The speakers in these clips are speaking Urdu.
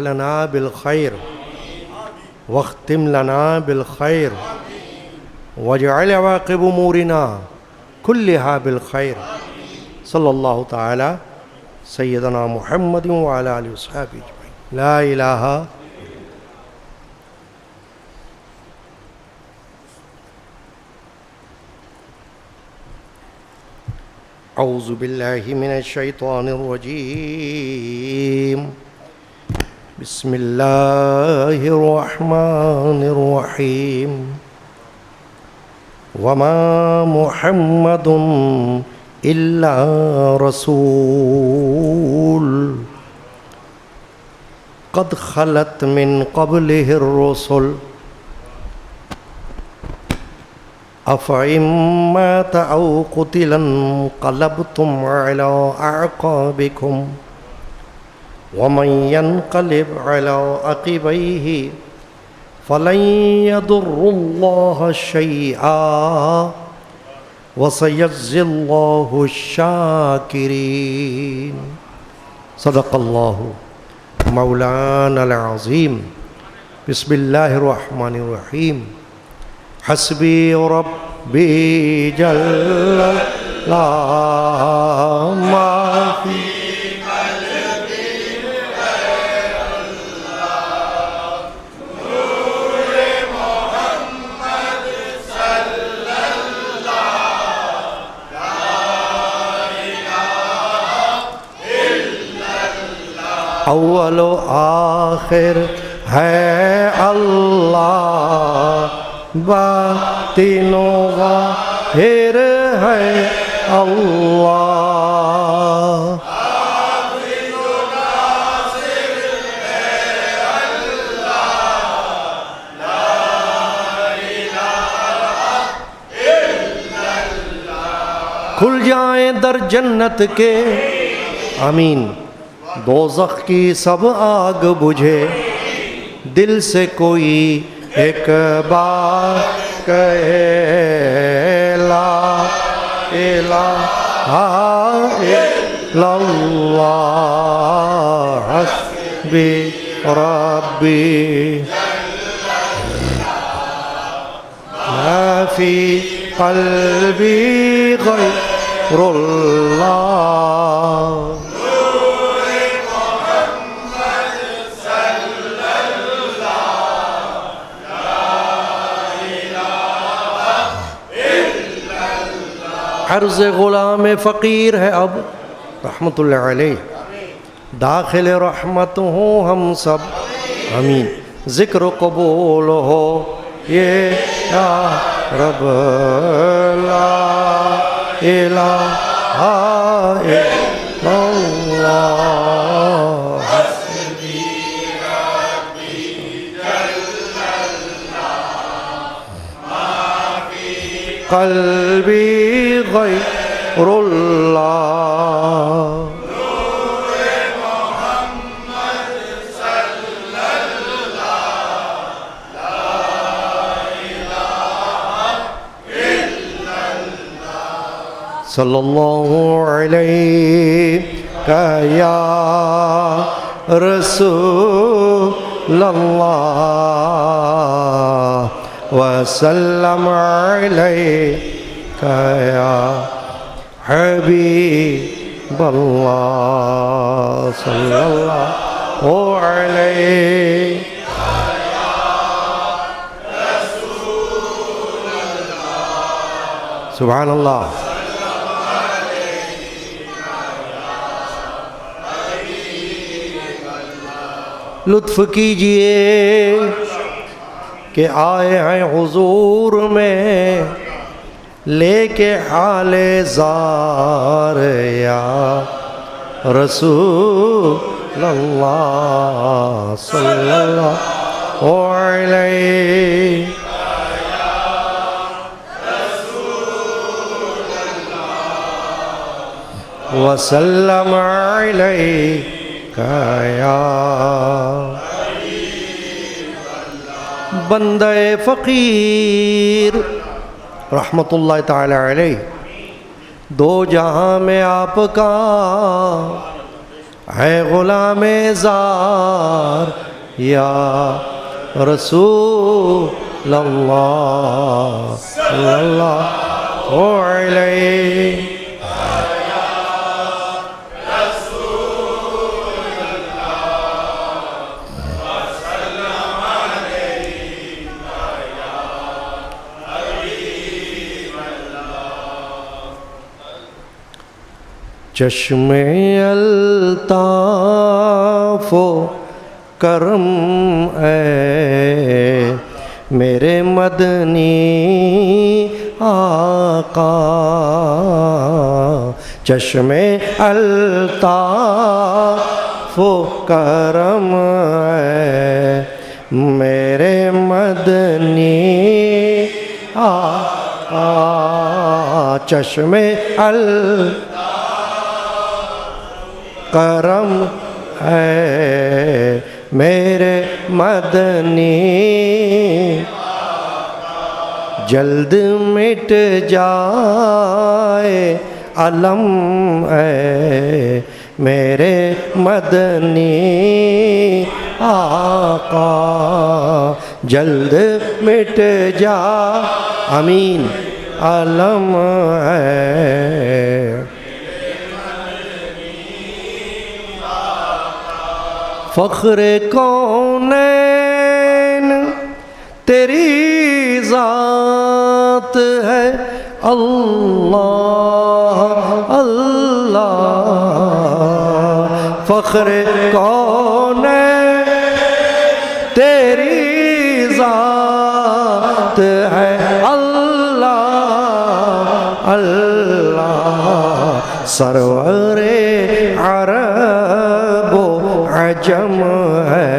لنا بالخير واختم لنا بالخير واجعل عواقب أمورنا كلها بالخير صلى الله تعالى سيدنا محمد وعلى آله وصحبه أجمعين. لا إله أعوذ بالله من الشيطان الرجيم. بسم الله الرحمن الرحيم. وما محمد إلا رسول قد خلت من قبله الرسل أفإن مات أو قتل انقلبتم على أعقابكم ومن ينقلب على عقبيه فلن يضر الله شيئا وسيجزي الله الشاكرين. صدق الله مولانا العظيم. بسم الله الرحمن الرحيم. حسبي ربي جل لا ما في اول و آخر ہے اللہ، باطن و ظاہر ہے اللہ. کھل جائیں در جنت کے آمین، دوزخ کی سب آگ بجھے، دل سے کوئی ایک بار کہے لا الہ الا اللہ حسبی ربی ما فی قلبی غیر اللہ. عرض غلام فقیر ہے اب رحمت اللہ علیہ، داخل رحمت ہوں ہم سب آمین. ذکر قبول ہو یہ یا رب لا الہ الا اللہ حسبی ربی جل اللہ ما فی قلبی غیر اللہ. نور محمد صلی اللہ لا الہ الا اللہ. صلی اللہ علیہ یا رسول اللہ وسلم علیہ یا حبیب اللہ صلی اللہ علیہ یا رسول اللہ. سبحان اللہ. لطف کیجئے کہ آئے ہیں حضور میں لے کے حال زار یا رسول اللہ صلی اللہ علیہ یا رسول اللہ وسلم علیہ یا بندہ فقیر رحمت اللہ تعالی علیہ. دو جہاں میں آپ کا ہے غلام زار یا رسول اللہ صلی اللہ علیہ چشم الطاف و کرم اے میرے مدنی آقا، چشم الطاف و کرم اے میرے مدنی آقا، چشم کرم ہے میرے مدنی، جلد مٹ جائے علم ہے میرے مدنی آقا، جلد مٹ جا آمین علم ہے، فخر کونین تیری ذات ہے اللہ اللہ، فخر کونین تیری ذات ہے اللہ اللہ، سرور عرب و عجم ہے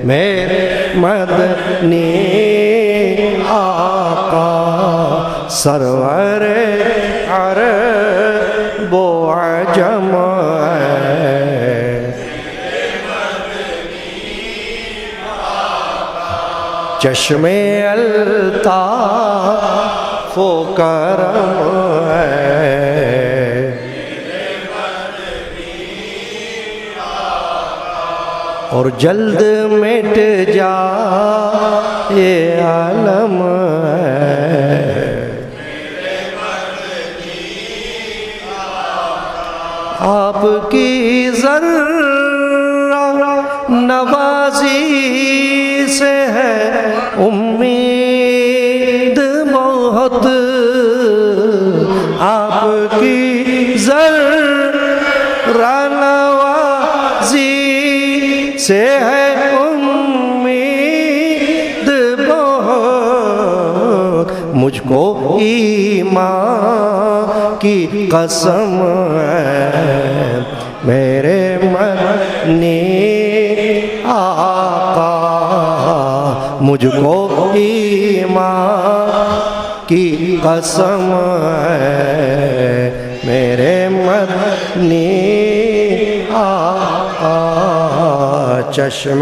میرے مدنی آقا، سرور عرب و عجم ہے چشم الطاف و کرم ہے، اور جلد مٹ جا یہ عالم ہے، آپ کی ذرہ نوازی سے ہے امید بہت، آپ کی ذرہ نوازی سے ہے امید بہت، مجھ کو ایمان کی قسم ہے میرے مدنی آقا، مجھ کو ایمان کی قسم ہے میرے مدنی آقا، چشم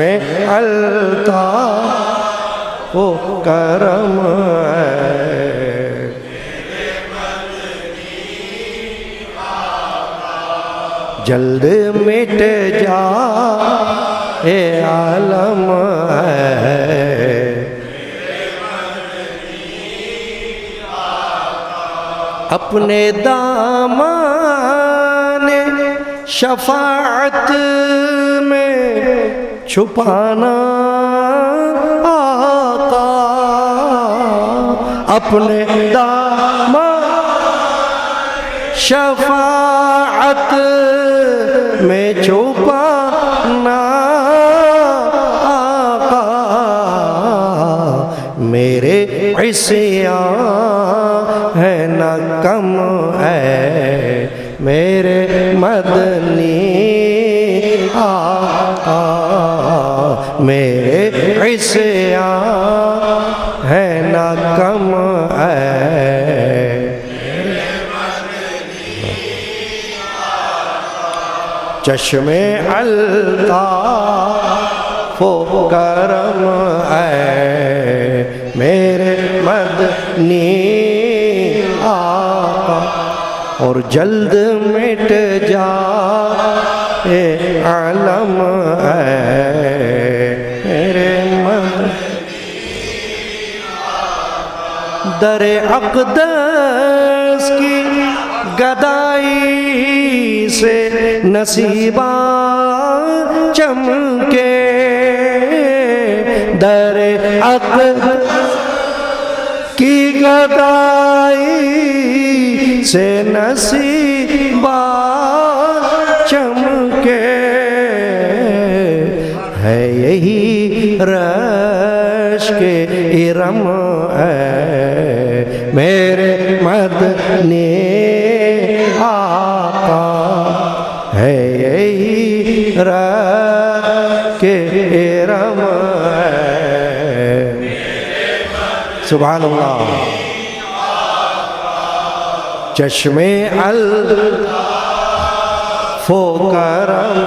الطاف و کرم ہے جلد مٹ جا اے عالم ہے، اپنے دامان شفاعت میں چھپانا آقا، اپنے دامان شفاعت میں چھپانا آقا، میرے عصیان ہے نہ کم ہے میرے مدنی آقا، میرے عصیان ہے نہ کم ہے چشم الطاف و کرم ہے میرے مدنی آقا، اور جلد مٹ جا علم میرے در اقدس کی گدائی سے نصیبہ چمکے در اقدس کی گدائی سے نصیبہ چمکے ہے یہی رشک ارم میرے مدنی آقا ہے یہی رشک ارم سبحان اللہ چشم الطف و کرم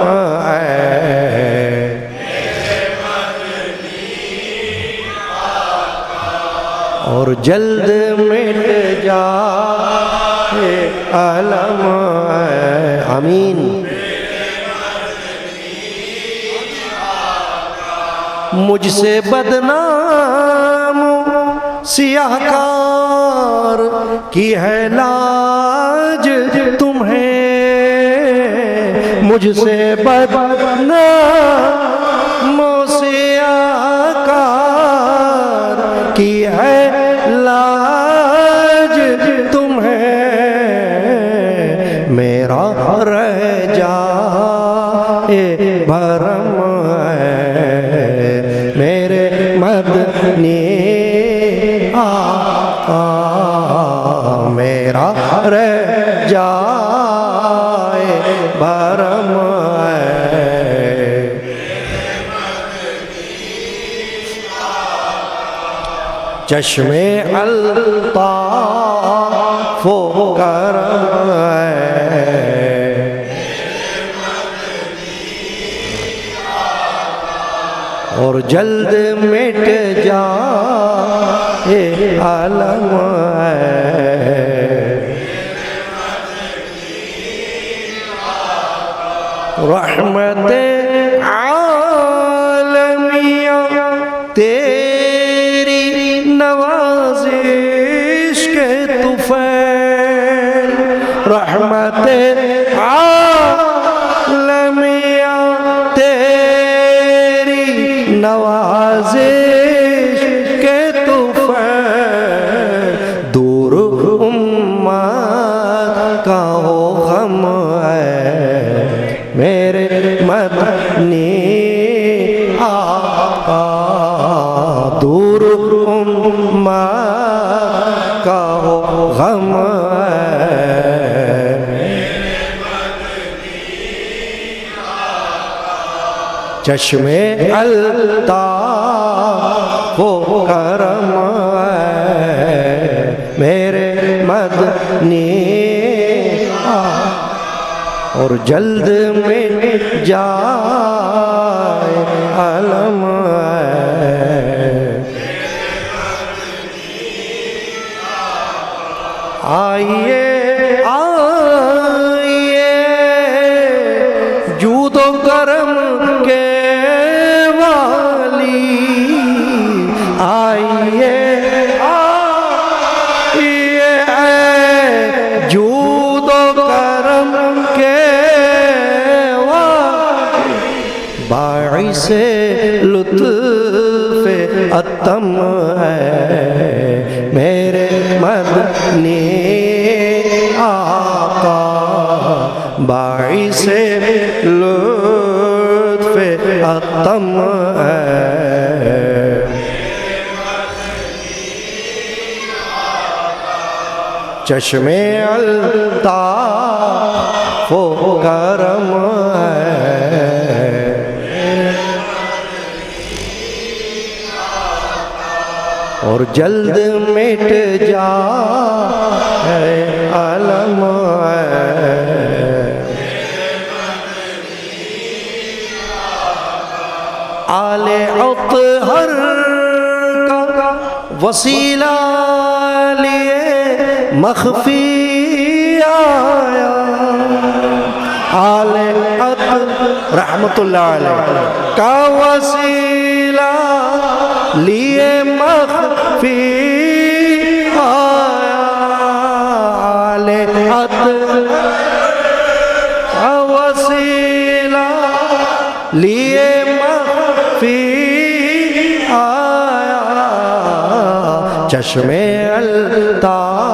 اور جلد مٹ جائے علم آمین مجھ سے بدنام سیاہ کار کی ہے لاج تمہیں مجھ سے بدنام سیاہ کار کی ہے لاج تمہیں میرا رہ جائے بھرم میرے مدنی آقا میرا رہ جائے بھرم چشم الطف و کرم اور جلد مٹ جائے علم رحمت عالمیہ تیری نوازش کے طفیل رحمت عالمیہ تیری نوازش کے طفیل دور امت کا ہو غم میرے مدنی آقا دور امت کا ہو غم چشم الطف و کرم میرے مدنی اور جلد مٹ جائے علم آئیے آئیے جود و کرم کے والی آئیے آئیے جود و کرم کے والی باعث لطف اتم ہے میرے مدنی آقا باعث لطف اتم ہے چشم الطف و کرم اور جلد مٹ جائے علم آل اطہر کا وسیلہ لیے مخفی آیا آل اطہر رحمت اللہ علیہ کا وسیلہ لیے مخفی آیا آل عطر کا وسیلہ لیے مخفی آیا چشم الطاف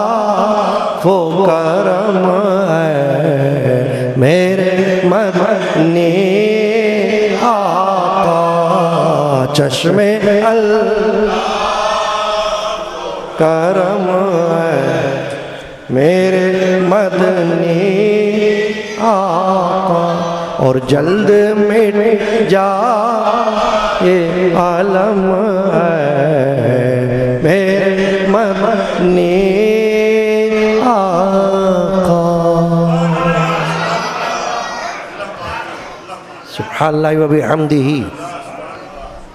و کرم ہے میرے مدنی آقا چشم کرم ہے میرے مدنی آقا اور جلد مٹ جائے عالم ہے میرے مدنی آقا سبحان اللہ و بحمدہ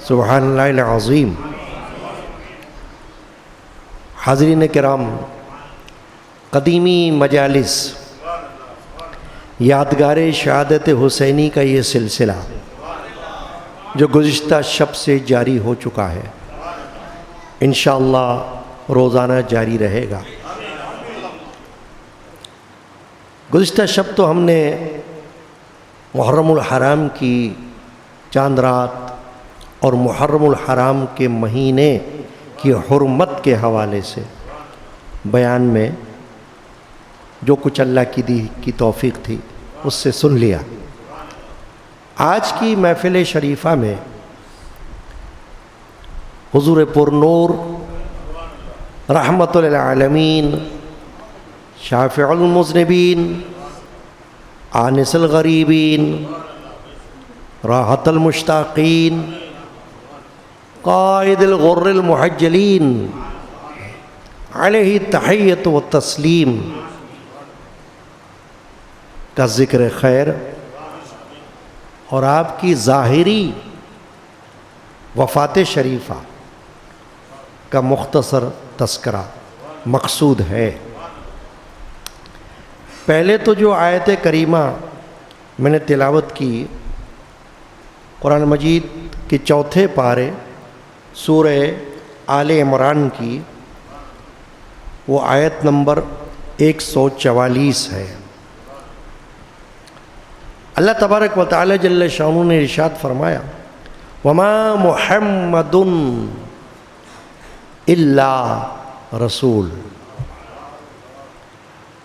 سبحان اللہ العظیم۔ حاضرین کرام، قدیمی مجالس یادگار شہادت حسینی کا یہ سلسلہ جو گزشتہ شب سے جاری ہو چکا ہے انشاءاللہ روزانہ جاری رہے گا۔ گزشتہ شب تو ہم نے محرم الحرام کی چاند رات اور محرم الحرام کے مہینے کی حرمت کے حوالے سے بیان میں جو کچھ اللہ کی دی کی توفیق تھی اس سے سن لیا۔ آج کی محفل شریفہ میں حضور پرنور رحمت للعالمین شافع المذنبین آنس الغریبین راحت المشتاقین قائد الغر المحجلین علیہ تحیت و تسلیم کا ذکر خیر اور آپ کی ظاہری وفات شریفہ کا مختصر تذکرہ مقصود ہے۔ پہلے تو جو آیت کریمہ میں نے تلاوت کی قرآن مجید کے چوتھے پارے سورہ آل عمران کی، وہ آیت نمبر 144 ہے۔ اللہ تبارک و تعالی جل شانہ نے ارشاد فرمایا وما محمد الا رسول،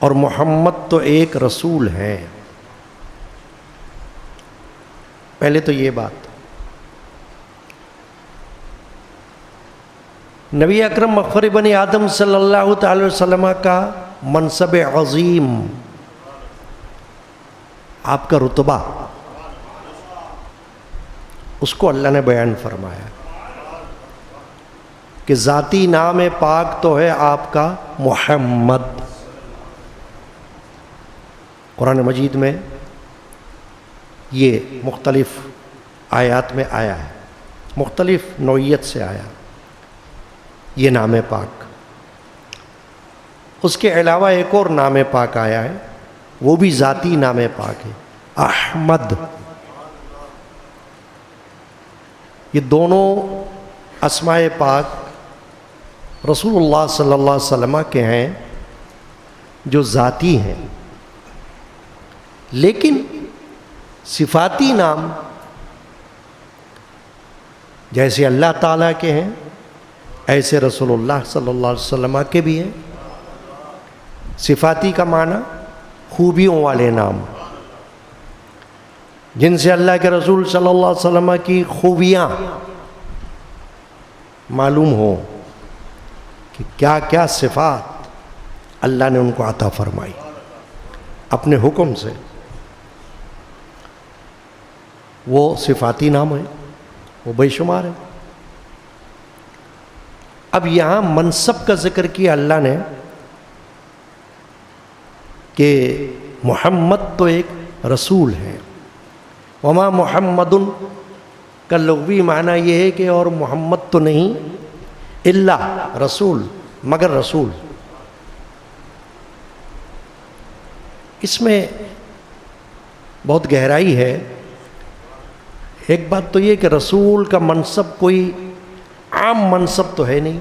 اور محمد تو ایک رسول ہے۔ پہلے تو یہ بات، نبی اکرم مغفر بنی آدم صلی اللہ تعالی وسلم کا منصب عظیم، آپ کا رتبہ، اس کو اللہ نے بیان فرمایا کہ ذاتی نام پاک تو ہے آپ کا محمد۔ قرآن مجید میں یہ مختلف آیات میں آیا ہے، مختلف نوعیت سے آیا یہ نام پاک۔ اس کے علاوہ ایک اور نام پاک آیا ہے، وہ بھی ذاتی نام پاک ہے، احمد۔ یہ دونوں اسماء پاک رسول اللہ صلی اللہ علیہ وسلم کے ہیں جو ذاتی ہیں، لیکن صفاتی نام جیسے اللہ تعالیٰ کے ہیں ایسے رسول اللہ صلی اللہ علیہ وسلم کے بھی ہیں۔ صفاتی کا معنی خوبیوں والے نام، جن سے اللہ کے رسول صلی اللہ علیہ وسلم کی خوبیاں معلوم ہوں کہ کیا کیا صفات اللہ نے ان کو عطا فرمائی اپنے حکم سے، وہ صفاتی نام ہیں، وہ بے شمار ہیں۔ اب یہاں منصب کا ذکر کیا اللہ نے کہ محمد تو ایک رسول ہے۔ وما محمد کا لغوی معنی یہ ہے کہ اور محمد تو نہیں الا رسول، مگر رسول۔ اس میں بہت گہرائی ہے. ایک بات تو یہ کہ رسول کا منصب کوئی عام منصب تو ہے نہیں.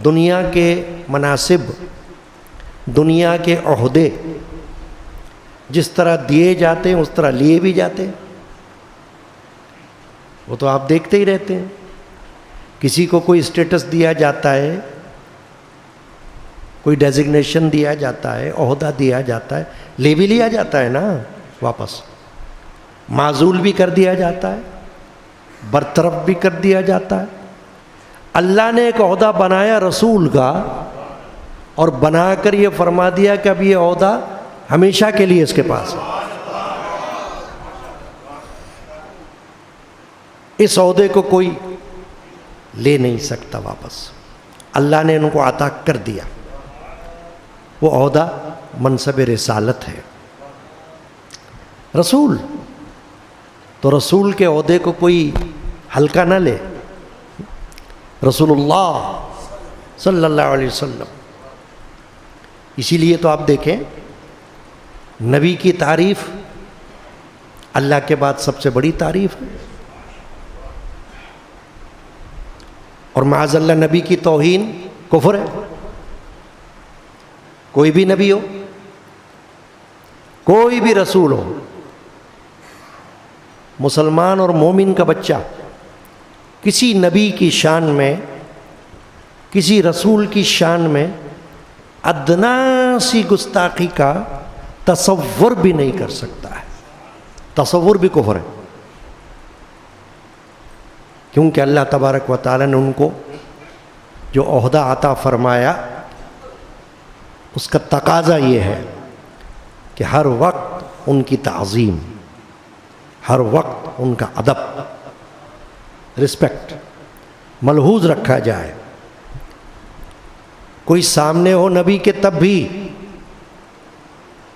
دنیا کے مناصب، دنیا کے عہدے جس طرح دیے جاتے ہیں اس طرح لیے بھی جاتے ہیں. وہ تو آپ دیکھتے ہی رہتے ہیں. کسی کو کوئی اسٹیٹس دیا جاتا ہے، کوئی ڈیزگنیشن دیا جاتا ہے، عہدہ دیا جاتا ہے، لے بھی لیا جاتا ہے نا واپس. معزول بھی کر دیا جاتا ہے، برطرف بھی کر دیا جاتا ہے. اللہ نے ایک عہدہ بنایا رسول کا، اور بنا کر یہ فرما دیا کہ اب یہ عہدہ ہمیشہ کے لیے اس کے پاس ہے. اس عہدے کو کوئی لے نہیں سکتا واپس. اللہ نے ان کو عطا کر دیا. وہ عہدہ منصب رسالت ہے. رسول تو رسول کے عہدے کو کوئی ہلکا نہ لے. رسول اللہ صلی اللہ علیہ وسلم. اسی لیے تو آپ دیکھیں نبی کی تعریف اللہ کے بعد سب سے بڑی تعریف ہے. اور معاذ اللہ نبی کی توہین کفر ہے. کوئی بھی نبی ہو، کوئی بھی رسول ہو، مسلمان اور مومن کا بچہ کسی نبی کی شان میں، کسی رسول کی شان میں ادنا سی گستاخی کا تصور بھی نہیں کر سکتا ہے. تصور بھی کفر ہے. کیونکہ اللہ تبارک و تعالی نے ان کو جو عہدہ عطا فرمایا اس کا تقاضا یہ ہے کہ ہر وقت ان کی تعظیم، ہر وقت ان کا ادب، رسپیکٹ ملحوظ رکھا جائے. کوئی سامنے ہو نبی کے تب بھی،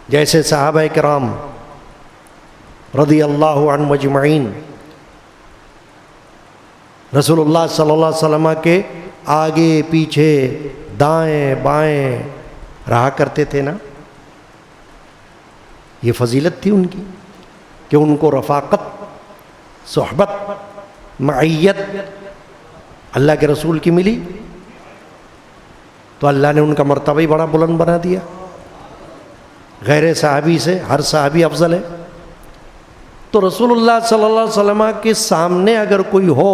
جیسے صحابہ کرام رضی اللہ عنہم اجمعین رسول اللہ صلی اللہ علیہ وسلم کے آگے پیچھے دائیں بائیں رہا کرتے تھے نا. یہ فضیلت تھی ان کی کہ ان کو رفاقت، صحبت، معیت اللہ کے رسول کی ملی، تو اللہ نے ان کا مرتبہ ہی بڑا بلند بنا دیا. غیر صحابی سے ہر صحابی افضل ہے. تو رسول اللہ صلی اللہ علیہ وسلم کے سامنے اگر کوئی ہو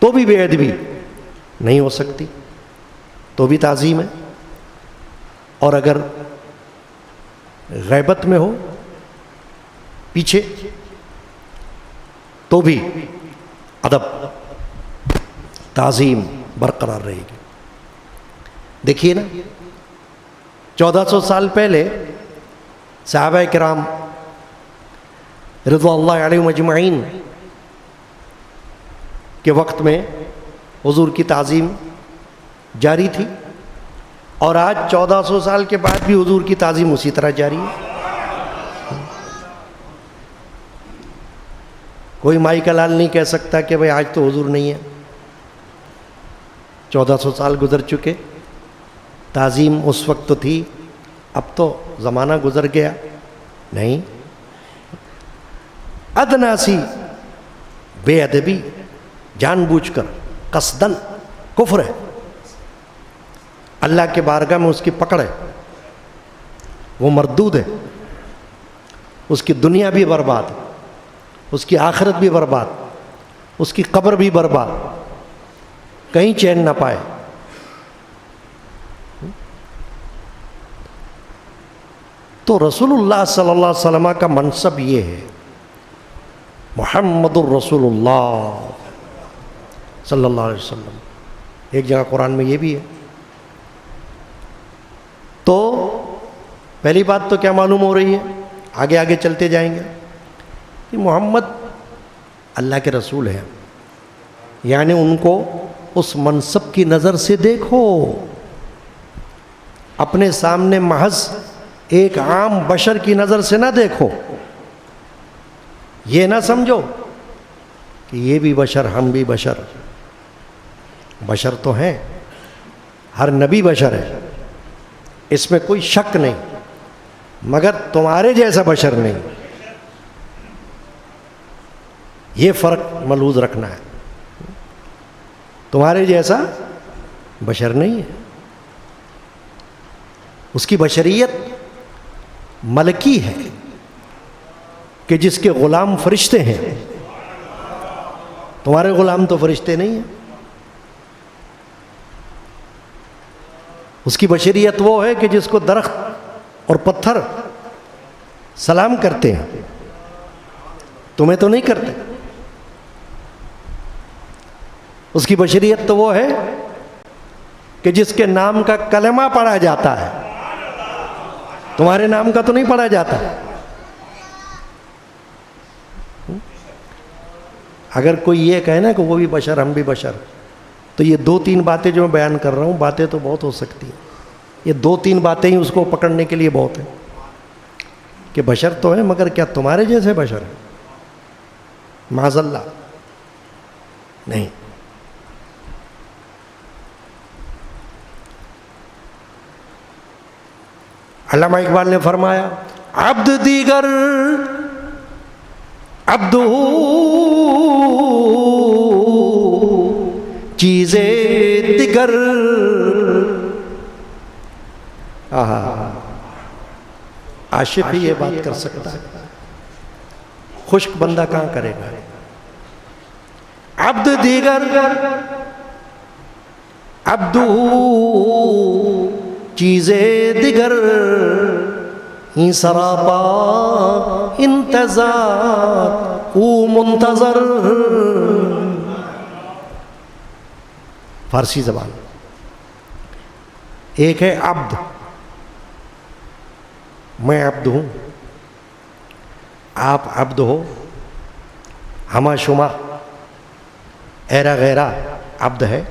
تو بھی بے ادبی نہیں ہو سکتی، تو بھی تعظیم ہے. اور اگر غیبت میں ہو پیچھے تو بھی ادب، تعظیم برقرار رہے گی. دیکھیے نا 1400 سال پہلے صحابہ کرام رضوان اللہ علیہم اجمعین کے وقت میں حضور کی تعظیم جاری تھی، اور آج 1400 سال کے بعد بھی حضور کی تعظیم اسی طرح جاری ہے. کوئی مائی کا لال نہیں کہہ سکتا کہ بھئی آج تو حضور نہیں ہے. 1400 سال گزر چکے، تعظیم اس وقت تو تھی، اب تو زمانہ گزر گیا. نہیں، ادنا سی بے ادبی جان بوجھ کر قصدن کفر ہے. اللہ کے بارگاہ میں اس کی پکڑ ہے، وہ مردود ہے. اس کی دنیا بھی برباد، اس کی آخرت بھی برباد، اس کی قبر بھی برباد، کہیں چین نہ پائے. تو رسول اللہ صلی اللہ علیہ وسلم کا منصب یہ ہے، محمد الرسول اللہ صلی اللہ علیہ وسلم. ایک جگہ قرآن میں یہ بھی ہے. تو پہلی بات تو کیا معلوم ہو رہی ہے، آگے آگے چلتے جائیں گے، کہ محمد اللہ کے رسول ہیں. یعنی ان کو اس منصب کی نظر سے دیکھو، اپنے سامنے محض ایک عام بشر کی نظر سے نہ دیکھو. یہ نہ سمجھو کہ یہ بھی بشر، ہم بھی بشر. بشر تو ہیں، ہر نبی بشر ہے، اس میں کوئی شک نہیں. مگر تمہارے جیسا بشر نہیں. یہ فرق ملحوظ رکھنا ہے. تمہارے جیسا بشر نہیں ہے. اس کی بشریت ملکی ہے کہ جس کے غلام فرشتے ہیں. تمہارے غلام تو فرشتے نہیں ہیں. اس کی بشریت وہ ہے کہ جس کو درخت اور پتھر سلام کرتے ہیں, تمہیں تو نہیں کرتے. اس کی بشریت تو وہ ہے کہ جس کے نام کا کلمہ پڑھا جاتا ہے, تمہارے نام کا تو نہیں پڑھا جاتا. اگر کوئی یہ کہے نا کہ وہ بھی بشر ہم بھی بشر, تو یہ 2-3 باتیں جو میں بیان کر رہا ہوں, باتیں تو بہت ہو سکتی ہیں, یہ 2-3 باتیں ہی اس کو پکڑنے کے لیے بہت ہیں کہ بشر تو ہے مگر کیا تمہارے جیسے بشر ہیں؟ معاذ اللہ نہیں. علامہ اقبال نے فرمایا عبد دیگر عبد چیزیں دیگر. عاشق ہی یہ بات کر سکتا ہے, خشک بندہ کہاں کرے گا. عبد دیگر عبد چیزیں دیگر این سراپا انتظار او منتظر. فارسی زبان. ایک ہے عبد, میں عبد ہوں, آپ عبد ہو, ہما شما ایرا غیرہ عبد ہے.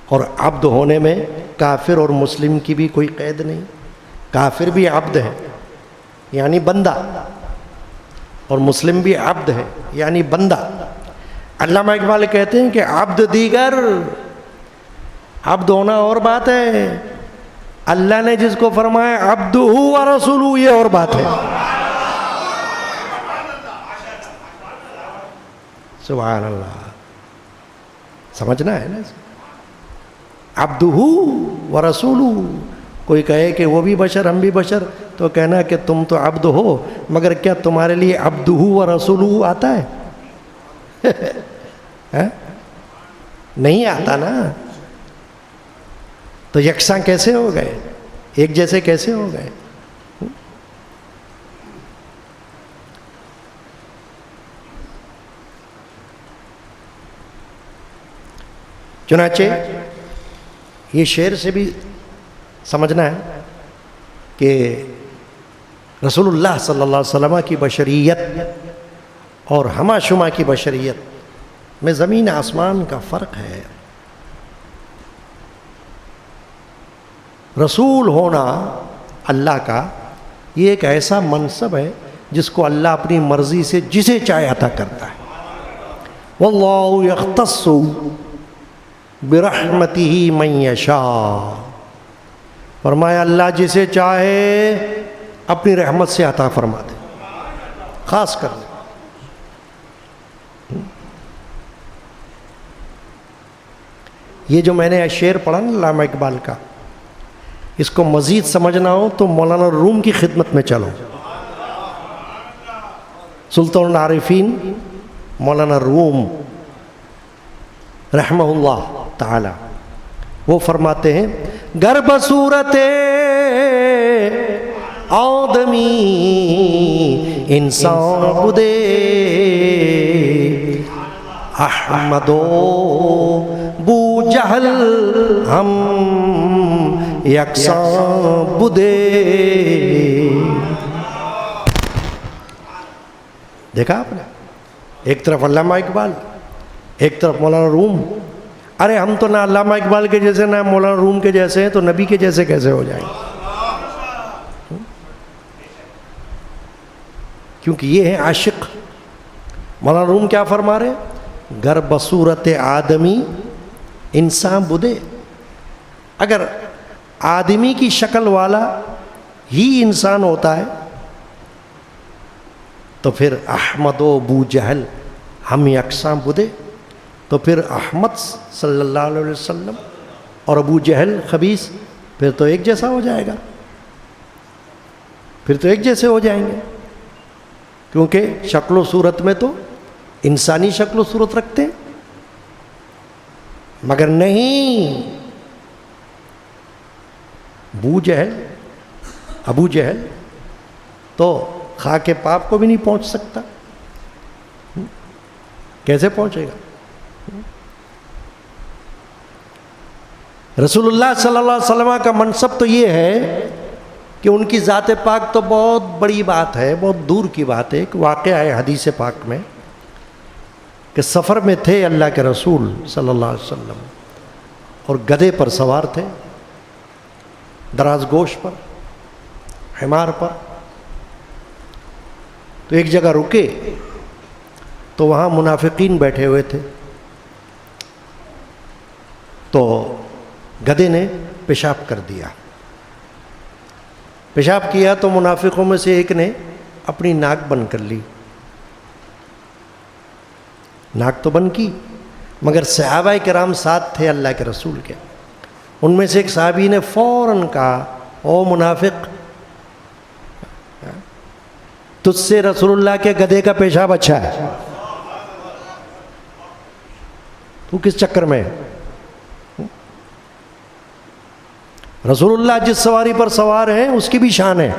اور عبد ہونے میں کافر اور مسلم کی بھی کوئی قید نہیں. کافر بھی عبد ہے یعنی بندہ, اور مسلم بھی عبد ہے یعنی بندہ. علامہ اقبال کہتے ہیں کہ عبد دیگر, عبد ہونا اور بات ہے, اللہ نے جس کو فرمایا عبدہ و رسولہ یہ اور بات ہے. سبحان اللہ, سمجھنا ہے نا. عبدہ و رسولہ, کوئی کہے کہ وہ بھی بشر ہم بھی بشر, تو کہنا کہ تم تو عبد ہو مگر کیا تمہارے لیے عبدہ و رسولہ آتا ہے؟ نہیں آتا نا. تو یکساں کیسے ہو گئے, ایک جیسے کیسے ہو گئے؟ چنانچہ یہ شعر سے بھی سمجھنا ہے کہ رسول اللہ صلی اللہ علیہ وسلم کی بشریت اور ہما شما کی بشریت میں زمین آسمان کا فرق ہے. رسول ہونا اللہ کا یہ ایک ایسا منصب ہے جس کو اللہ اپنی مرضی سے جسے چاہے عطا کرتا ہے. واللہ یختص برحمتہ من یشاء. فرمایا اللہ جسے چاہے اپنی رحمت سے عطا فرما دے, خاص کر دے. یہ جو میں نے شعر پڑھا نا علامہ اقبال کا, اس کو مزید سمجھنا ہو تو مولانا روم کی خدمت میں چلو. سلطان العارفین مولانا روم رحمہ اللہ تعالی, وہ فرماتے ہیں گر بصورت آدمی انسان بدے احمد و بو جہل ہم یکساں بدے. دیکھا آپ نے, ایک طرف علامہ اقبال, ایک طرف مولانا روم. ارے ہم تو نہ علامہ اقبال کے جیسے نہ مولانا روم کے جیسے ہیں, تو نبی کے جیسے کیسے ہو جائیں گے؟ کیونکہ یہ ہے عاشق. مولانا روم کیا فرما رہے ہیں؟ گر بصورت آدمی انسان بدے. اگر آدمی کی شکل والا ہی انسان ہوتا ہے تو پھر احمد و ابو جہل ہم یکساں بدے، تو پھر احمد صلی اللہ علیہ وسلم اور ابو جہل خبیث پھر تو ایک جیسا ہو جائے گا، پھر تو ایک جیسے ہو جائیں گے، کیونکہ شکل و صورت میں تو انسانی شکل و صورت رکھتے ہیں، مگر نہیں، ابو جہل تو خاک پاپ کو بھی نہیں پہنچ سکتا، کیسے پہنچے گا؟ رسول اللہ صلی اللہ علیہ وسلم کا منصب تو یہ ہے کہ ان کی ذات پاک تو بہت بڑی بات ہے، بہت دور کی بات ہے۔ ایک واقعہ ہے حدیث پاک میں کہ سفر میں تھے اللہ کے رسول صلی اللہ علیہ وسلم اور گدھے پر سوار تھے، دراز گوش پر، حمار پر، تو ایک جگہ رکے تو وہاں منافقین بیٹھے ہوئے تھے، تو گدھے نے پیشاب کر دیا، پیشاب کیا تو منافقوں میں سے ایک نے اپنی ناک بند کر لی، ناک تو بند کی، مگر صحابہ کرام ساتھ تھے اللہ کے رسول کے، ان میں سے ایک صحابی نے فوراً کہا او منافق، تجھ سے رسول اللہ کے گدھے کا پیشاب اچھا ہے، تو کس چکر میں ہے؟ رسول اللہ جس سواری پر سوار ہیں اس کی بھی شان ہے،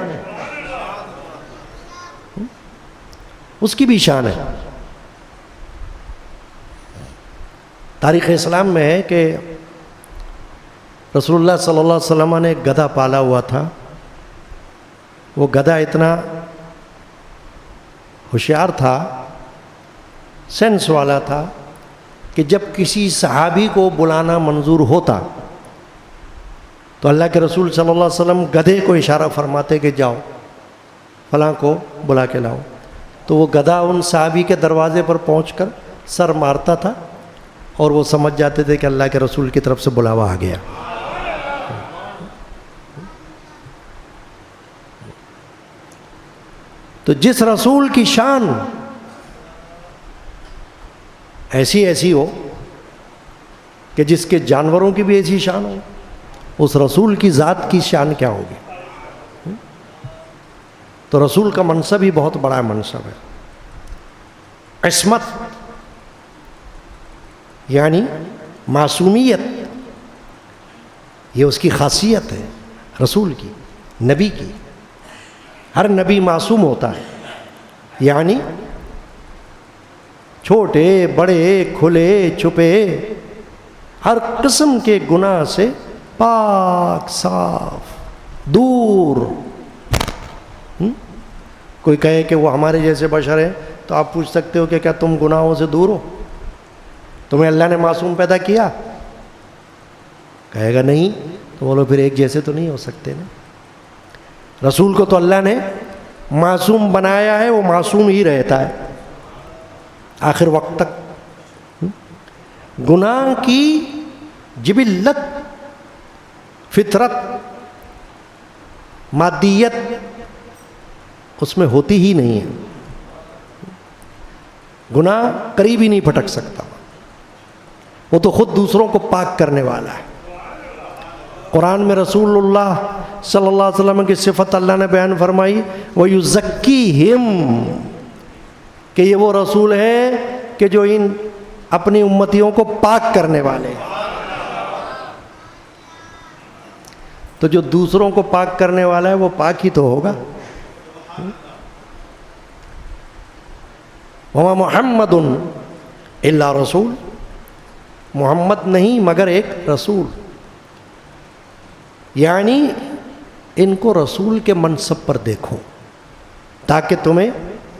اس کی بھی شان ہے۔ تاریخ اسلام میں ہے کہ رسول اللہ صلی اللہ علیہ وسلم نے ایک گدھا پالا ہوا تھا، وہ گدھا اتنا ہوشیار تھا، سینس والا تھا کہ جب کسی صحابی کو بلانا منظور ہوتا تو اللہ کے رسول صلی اللہ علیہ وسلم گدھے کو اشارہ فرماتے کہ جاؤ فلاں کو بلا کے لاؤ، تو وہ گدھا ان صحابی کے دروازے پر پہنچ کر سر مارتا تھا اور وہ سمجھ جاتے تھے کہ اللہ کے رسول کی طرف سے بلاوا آ گیا۔ تو جس رسول کی شان ایسی ہو کہ جس کے جانوروں کی بھی ایسی شان ہو، اس رسول کی ذات کی شان کیا ہوگی؟ تو رسول کا منصب ہی بہت بڑا منصب ہے۔ عصمت یعنی معصومیت، یہ اس کی خاصیت ہے رسول کی، نبی کی۔ ہر نبی معصوم ہوتا ہے، یعنی چھوٹے بڑے کھلے چھپے ہر قسم کے گناہ سے پاک صاف دور۔ کوئی کہے کہ وہ ہمارے جیسے بشر ہیں تو آپ پوچھ سکتے ہو کہ کیا تم گناہوں سے دور ہو؟ تمہیں اللہ نے معصوم پیدا کیا؟ کہے گا نہیں، تو بولو پھر ایک جیسے تو نہیں ہو سکتے نا۔ رسول کو تو اللہ نے معصوم بنایا ہے، وہ معصوم ہی رہتا ہے آخر وقت تک۔ گناہ کی جبلت، فطرت، مادیت اس میں ہوتی ہی نہیں ہے، گناہ قریب ہی نہیں پھٹک سکتا، وہ تو خود دوسروں کو پاک کرنے والا ہے۔ قرآن میں رسول اللہ صلی اللہ علیہ وسلم کی صفت اللہ نے بیان فرمائی، وَيُزَكِّيهِمْ، کہ یہ وہ رسول ہیں کہ جو ان اپنی امتیوں کو پاک کرنے والے ہیں۔ تو جو دوسروں کو پاک کرنے والا ہے وہ پاک ہی تو ہوگا۔ وَمَا مُحَمَّدٌ إِلَّا رسول، محمد نہیں مگر ایک رسول، یعنی ان کو رسول کے منصب پر دیکھو تاکہ تمہیں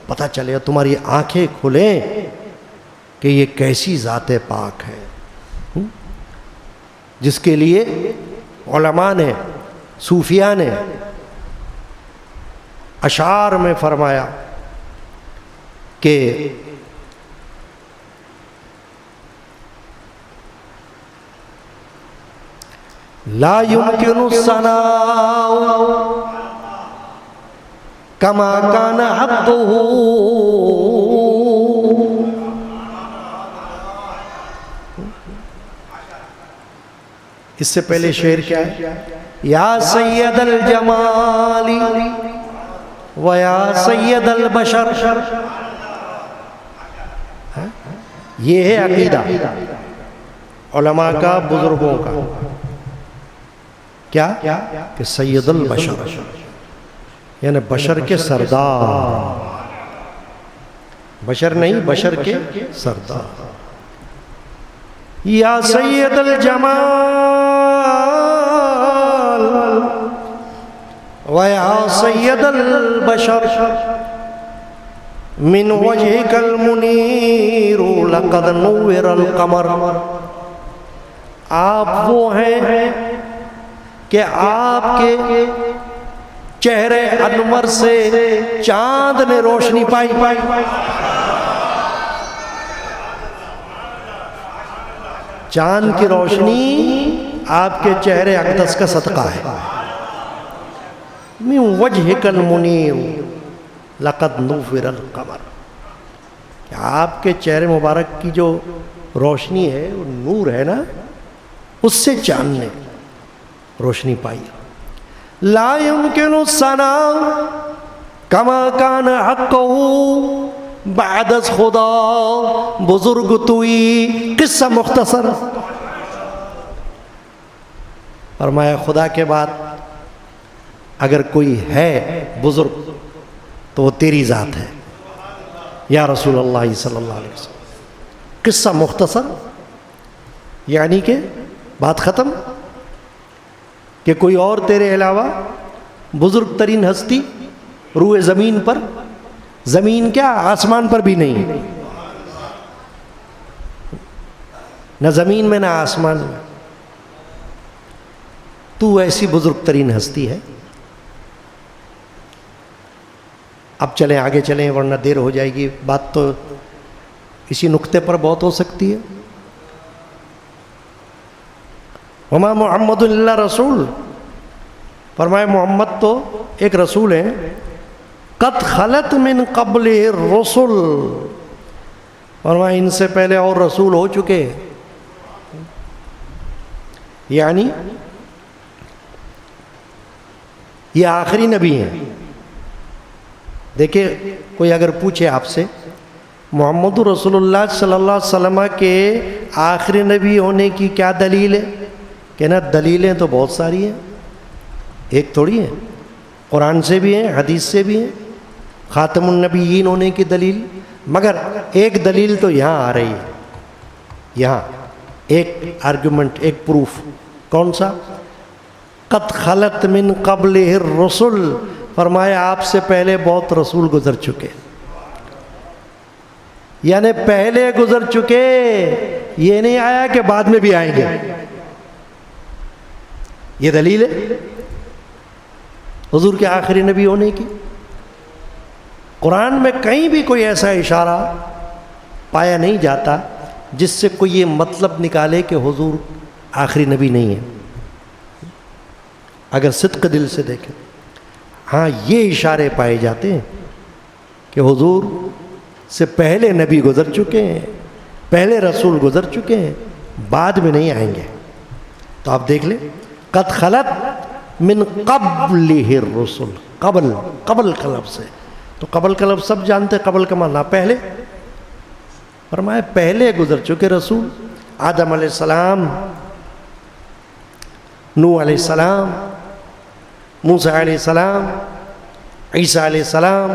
پتہ چلے، تمہاری آنکھیں کھلیں کہ یہ کیسی ذات پاک ہے، جس کے لیے علماء نے، صوفیاء نے اشعار میں فرمایا کہ لا يمكن الثناء کما کان حقہ. اس سے پہلے شعر کیا ہے؟ یا سید الجمال و یا سید البشر. یہ ہے عقیدہ علماء کا، بزرگوں کا. کیا کہ سید البشر یعنی بشر کے سردار، بشر نہیں بشر کے سردار. یا سید الجمال و یا سید البشر من وجهك المنیر لقد نور القمر. آپ وہ ہیں کہ آپ کے چہرے انور سے چاند نے روشنی پائی. چاند کی روشنی آپ کے چہرے اقدس کا صدقہ ہے. من وجهك المنیر لقد نور القمر. آپ کے چہرے مبارک کی جو روشنی ہے وہ نور ہے نا، اس سے چاند نے روشنی پائی. لا يمكن الثناء كما كان حقه بعد از خدا. بزرگ توئی. قصہ مختصر. فرمایا خدا کے بعد اگر کوئی ہے بزرگ تو وہ تیری ذات ہے یا رسول اللہ صلی اللہ علیہ وسلم. قصہ مختصر یعنی کہ بات ختم، کہ کوئی اور تیرے علاوہ بزرگ ترین ہستی روئے زمین پر، زمین کیا آسمان پر بھی نہیں، نہ زمین میں نہ آسمان میں. تو ایسی بزرگ ترین ہستی ہے. اب چلیں آگے چلیں ورنہ دیر ہو جائے گی. بات تو اسی نقطے پر بہت ہو سکتی ہے. وما محمد اللہ رسول. فرمائے محمد تو ایک رسول ہیں. قد خلت من قبل الرسل. فرمائے ان سے پہلے اور رسول ہو چکے، یعنی یہ آخری نبی ہیں. دیکھیں کوئی اگر پوچھے آپ سے محمد رسول اللہ صلی اللہ علیہ وسلم کے آخری نبی ہونے کی کیا دلیل ہے؟ کہنا دلیلیں تو بہت ساری ہیں، ایک تھوڑی ہیں. قرآن سے بھی ہیں، حدیث سے بھی ہیں، خاتم النبیین ہونے کی دلیل. مگر ایک دلیل تو یہاں آ رہی ہے، یہاں ایک آرگومنٹ، ایک پروف. کون سا؟ قد خلت من قبل الرسل. فرمایا آپ سے پہلے بہت رسول گزر چکے، یعنی پہلے گزر چکے. یہ نہیں آیا کہ بعد میں بھی آئیں گے. یہ دلیل ہے حضور کے آخری نبی ہونے کی. قرآن میں کہیں بھی کوئی ایسا اشارہ پایا نہیں جاتا جس سے کوئی یہ مطلب نکالے کہ حضور آخری نبی نہیں ہے. اگر صدق دل سے دیکھیں، ہاں یہ اشارے پائے جاتے ہیں کہ حضور سے پہلے نبی گزر چکے ہیں، پہلے رسول گزر چکے ہیں، بعد میں نہیں آئیں گے. تو آپ دیکھ لیں قد خلت من قبلہ الرسل. قبل، قبل کا لفظ ہے تو قبل کا لفظ سب جانتے. قبل کا معنی پہلے. فرمایا پہلے گزر چکے رسول. آدم علیہ السلام، نوح علیہ السلام، موسیٰ علیہ السلام، عیسیٰ علیہ السلام،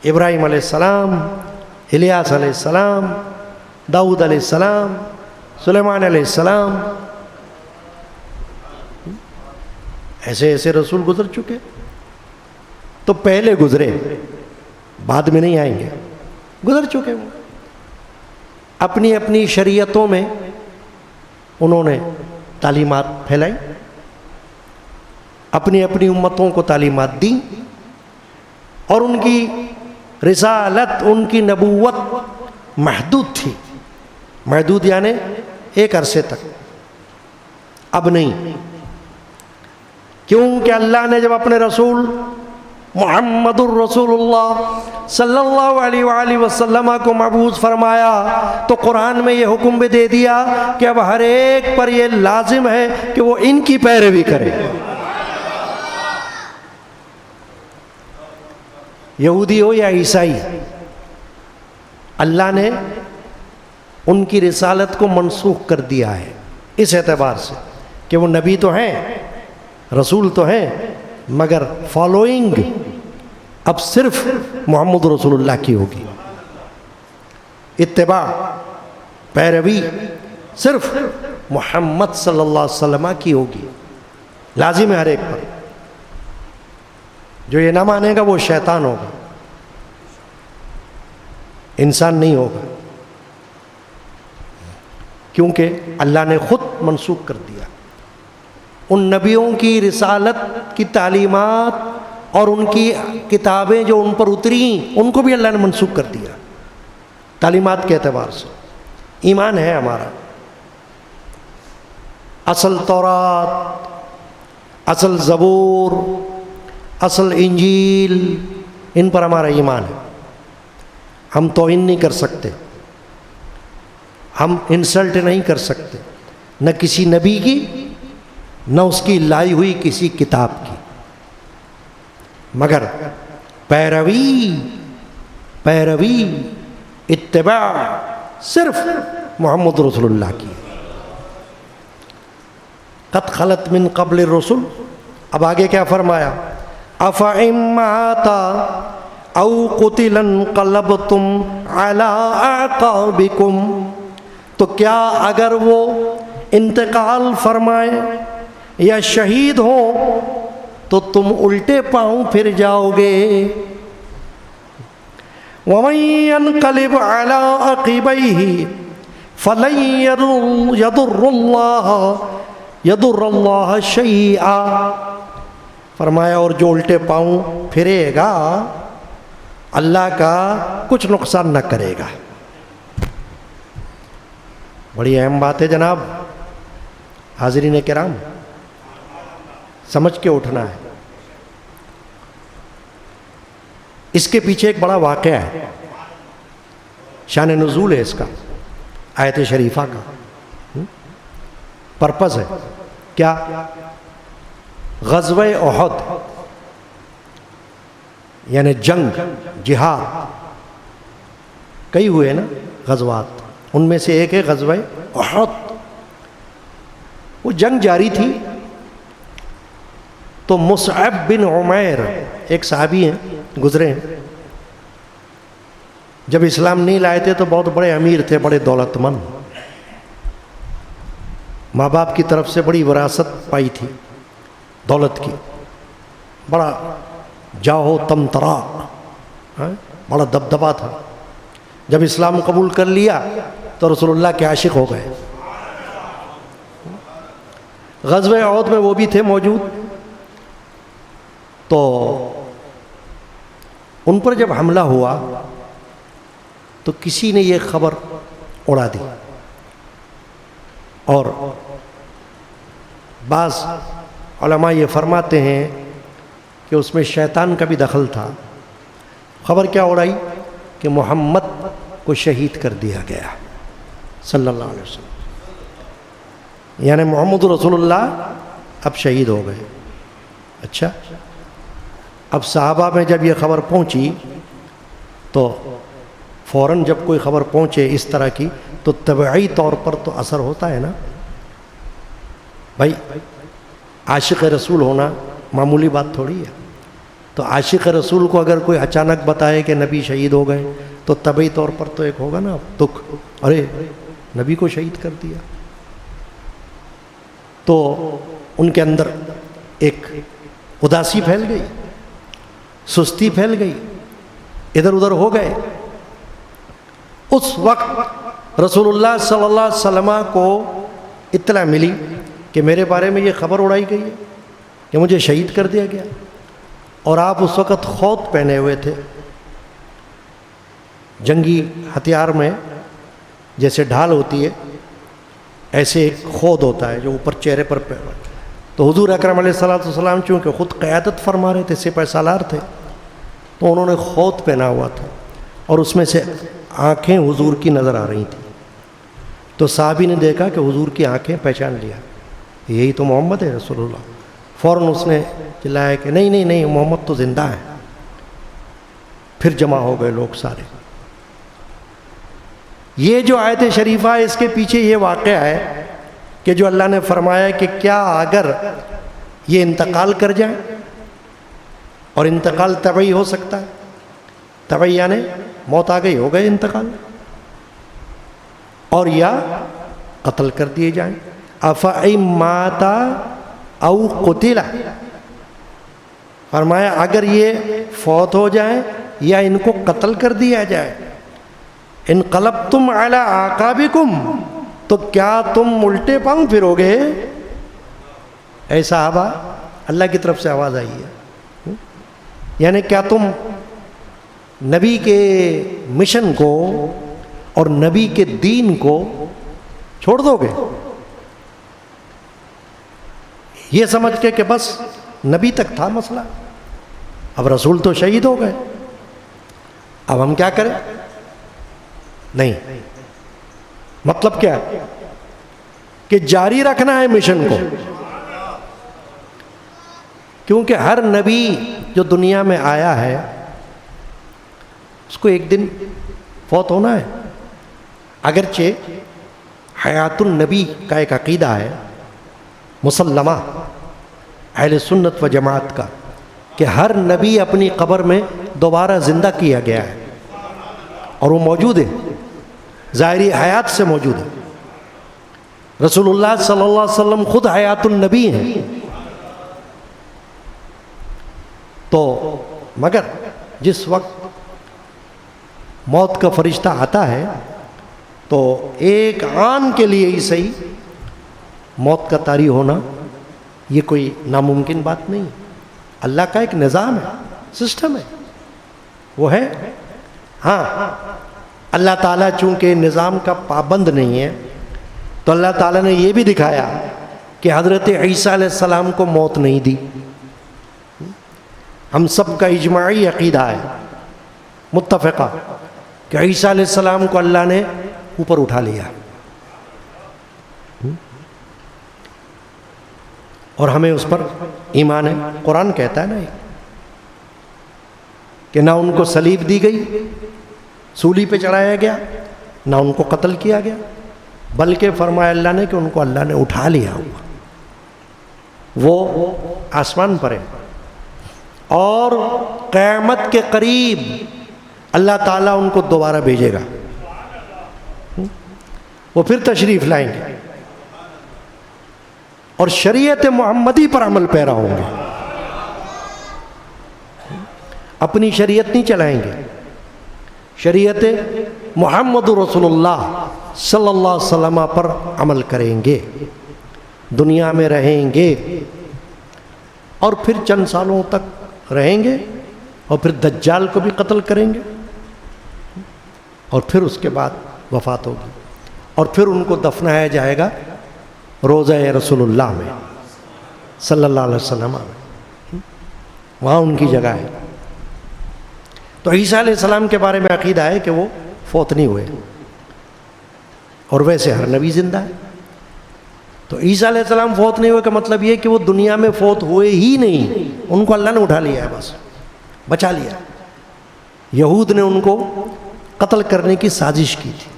ابراہیم علیہ السلام، الیاس علیہ السلام، داؤد علیہ السلام، سلیمان علیہ السلام. ایسے ایسے رسول گزر چکے. تو پہلے گزرے، بعد میں نہیں آئیں گے. گزر چکے وہ اپنی اپنی شریعتوں میں انہوں نے تعلیمات پھیلائی، اپنی اپنی امتوں کو تعلیمات دی، اور ان کی رسالت، ان کی نبوت محدود تھی. محدود یعنی ایک عرصے تک، اب نہیں. کیونکہ اللہ نے جب اپنے رسول محمد الرسول اللہ صلی اللہ علیہ وآلہ وسلم کو مبعوث فرمایا تو قرآن میں یہ حکم بھی دے دیا کہ اب ہر ایک پر یہ لازم ہے کہ وہ ان کی پیروی کرے. یہودی ہو یا عیسائی، اللہ نے ان کی رسالت کو منسوخ کر دیا ہے اس اعتبار سے کہ وہ نبی تو ہیں، رسول تو ہیں، مگر فالوئنگ اب صرف محمد رسول اللہ کی ہوگی. اتباع، پیروی صرف محمد صلی اللہ علیہ وسلم کی ہوگی، لازم ہے ہر ایک پر. جو یہ نہ مانے گا وہ شیطان ہوگا، انسان نہیں ہوگا، کیونکہ اللہ نے خود منسوخ کر دیا. ان نبیوں کی رسالت کی تعلیمات اور ان کی کتابیں جو ان پر اتریں ان کو بھی اللہ نے منسوخ کر دیا تعلیمات کے اعتبار سے. ایمان ہے ہمارا، اصل تورات، اصل زبور، اصل انجیل، ان پر ہمارا ایمان ہے. ہم توہین نہیں کر سکتے، ہم انسلٹ نہیں کر سکتے، نہ کسی نبی کی نہ اس کی لائی ہوئی کسی کتاب کی، مگر پیروی اتباع صرف محمد رسول اللہ کی. قد خلت من قبل الرسل، اب آگے کیا فرمایا؟ افإن مات او قتل انقلبتم علی اعقابکم، تو کیا اگر وہ انتقال فرمائے یا شہید ہوں تو تم الٹے پاؤں پھر جاؤ گے. وَمَن يَنْقَلِبْ عَلَىٰ عَقِبَيْهِ فَلَن يَضُرَّ اللَّهَ شَيْئًا، فرمایا اور جو الٹے پاؤں پھرے گا اللہ کا کچھ نقصان نہ کرے گا. بڑی اہم بات ہے جناب، حاضرین کرام، سمجھ کے اٹھنا ہے. اس کے پیچھے ایک بڑا واقعہ ہے، شان نزول ہے اس کا، آیت شریفہ کا پرپس ہے کیا؟ غزوہ احد یعنی جنگ، جہاد، کئی ہوئے نا غزوات، ان میں سے ایک ہے غزوہ احد. وہ جنگ جاری تھی تو مصعب بن عمیر ایک صحابی ہیں، گزرے ہیں. جب اسلام نہیں لائے تھے تو بہت بڑے امیر تھے، بڑے دولت مند، ماں باپ کی طرف سے بڑی وراثت پائی تھی دولت کی، بڑا جاہو تمترا، بڑا دبدبا تھا. جب اسلام قبول کر لیا تو رسول اللہ کے عاشق ہو گئے. غزوہ احد میں وہ بھی تھے موجود. تو ان پر جب حملہ ہوا تو کسی نے یہ خبر اڑا دی، اور بعض علماء یہ فرماتے ہیں کہ اس میں شیطان کا بھی دخل تھا. خبر کیا اڑائی کہ محمد کو شہید کر دیا گیا صلی اللہ علیہ وسلم، یعنی محمد رسول اللہ اب شہید ہو گئے. اچھا، اب صحابہ میں جب یہ خبر پہنچی تو فوراً جب کوئی خبر پہنچے اس طرح کی تو طبعی طور پر تو اثر ہوتا ہے نا بھائی. عاشق رسول ہونا معمولی بات تھوڑی ہے. تو عاشق رسول کو اگر کوئی اچانک بتائے کہ نبی شہید ہو گئے تو طبعی طور پر تو ایک ہوگا نا دکھ، ارے نبی کو شہید کر دیا. تو ان کے اندر ایک اداسی پھیل گئی، سستی پھیل گئی، ادھر ادھر ہو گئے. اس وقت رسول اللہ صلی اللہ علیہ وسلم کو اطلاع ملی کہ میرے بارے میں یہ خبر اڑائی گئی ہے کہ مجھے شہید کر دیا گیا. اور آپ اس وقت خوت پہنے ہوئے تھے، جنگی ہتھیار میں جیسے ڈھال ہوتی ہے ایسے ایک خود ہوتا ہے جو اوپر چہرے پر پہنا. تو حضور اکرم علیہ الصلوۃ والسلام چونکہ خود قیادت فرما رہے تھے، سپہ سالار تھے، تو انہوں نے خوت پہنا ہوا تھا اور اس میں سے آنکھیں حضور کی نظر آ رہی تھیں. تو صحابی نے دیکھا کہ حضور کی آنکھیں پہچان لیا, یہی تو محمد ہے رسول اللہ. فوراً اس نے چلایا کہ نہیں نہیں نہیں, محمد تو زندہ ہے. پھر جمع ہو گئے لوگ سارے. یہ جو آیت شریفہ ہے اس کے پیچھے یہ واقعہ ہے کہ جو اللہ نے فرمایا کہ کیا اگر یہ انتقال کر جائیں, اور انتقال طبعی ہو سکتا ہے, طبعی یعنی موت آ گئی, ہو گئے انتقال, اور یا قتل کر دیے جائیں. افَإِن مَاتَ او قتل, فرمایا اگر یہ فوت ہو جائیں یا ان کو قتل کر دیا جائے, انقلبتم علی اعقابکم, تو کیا تم الٹے پاؤں پھرو گے؟ اے صحابہ, اللہ کی طرف سے آواز آئی ہے, یعنی کیا تم نبی کے مشن کو اور نبی کے دین کو چھوڑ دو گے یہ سمجھ کے کہ بس نبی تک تھا مسئلہ, اب رسول تو شہید ہو گئے, اب ہم کیا کریں؟ نہیں, مطلب کیا ہے کہ جاری رکھنا ہے مشن کو, کیونکہ ہر نبی جو دنیا میں آیا ہے اس کو ایک دن فوت ہونا ہے. اگرچہ حیات النبی کا ایک عقیدہ ہے مسلمہ اہل سنت و جماعت کا, کہ ہر نبی اپنی قبر میں دوبارہ زندہ کیا گیا ہے اور وہ موجود ہے, ظاہری حیات سے موجود ہے. رسول اللہ صلی اللہ علیہ وسلم خود حیات النبی ہیں. تو مگر جس وقت موت کا فرشتہ آتا ہے تو ایک آن کے لیے ہی صحیح موت کا طاری ہونا یہ کوئی ناممکن بات نہیں. اللہ کا ایک نظام ہے, سسٹم ہے, وہ ہے. ہاں, اللہ تعالیٰ چونکہ نظام کا پابند نہیں ہے تو اللہ تعالیٰ نے یہ بھی دکھایا کہ حضرت عیسیٰ علیہ السلام کو موت نہیں دی. ہم سب کا اجماعی عقیدہ ہے, متفقہ, کہ عیسیٰ علیہ السلام کو اللہ نے اوپر اٹھا لیا, اور ہمیں اس پر ایمان ہے. قرآن کہتا ہے نا کہ نہ ان کو صلیب دی گئی, سولی پہ چڑھایا گیا, نہ ان کو قتل کیا گیا, بلکہ فرمایا اللہ نے کہ ان کو اللہ نے اٹھا لیا ہوا, وہ آسمان پر ہے, اور قیامت کے قریب اللہ تعالیٰ ان کو دوبارہ بھیجے گا, وہ پھر تشریف لائیں گے اور شریعت محمدی پر عمل پیرا ہوں گے, اپنی شریعت نہیں چلائیں گے, شریعت محمد رسول اللہ صلی اللہ علیہ وسلم پر عمل کریں گے, دنیا میں رہیں گے, اور پھر چند سالوں تک رہیں گے, اور پھر دجال کو بھی قتل کریں گے, اور پھر اس کے بعد وفات ہوگی, اور پھر ان کو دفنایا جائے گا روضہ رسول اللہ میں صلی اللہ علیہ وسلم میں, وہاں ان کی جگہ ہے. تو عیسیٰ علیہ السلام کے بارے میں عقیدہ ہے کہ وہ فوت نہیں ہوئے, اور ویسے ہر نبی زندہ ہے. تو عیسیٰ علیہ السلام فوت نہیں ہوئے کا مطلب یہ کہ وہ دنیا میں فوت ہوئے ہی نہیں, ان کو اللہ نے اٹھا لیا ہے, بس بچا لیا. یہود نے ان کو قتل کرنے کی سازش کی تھی.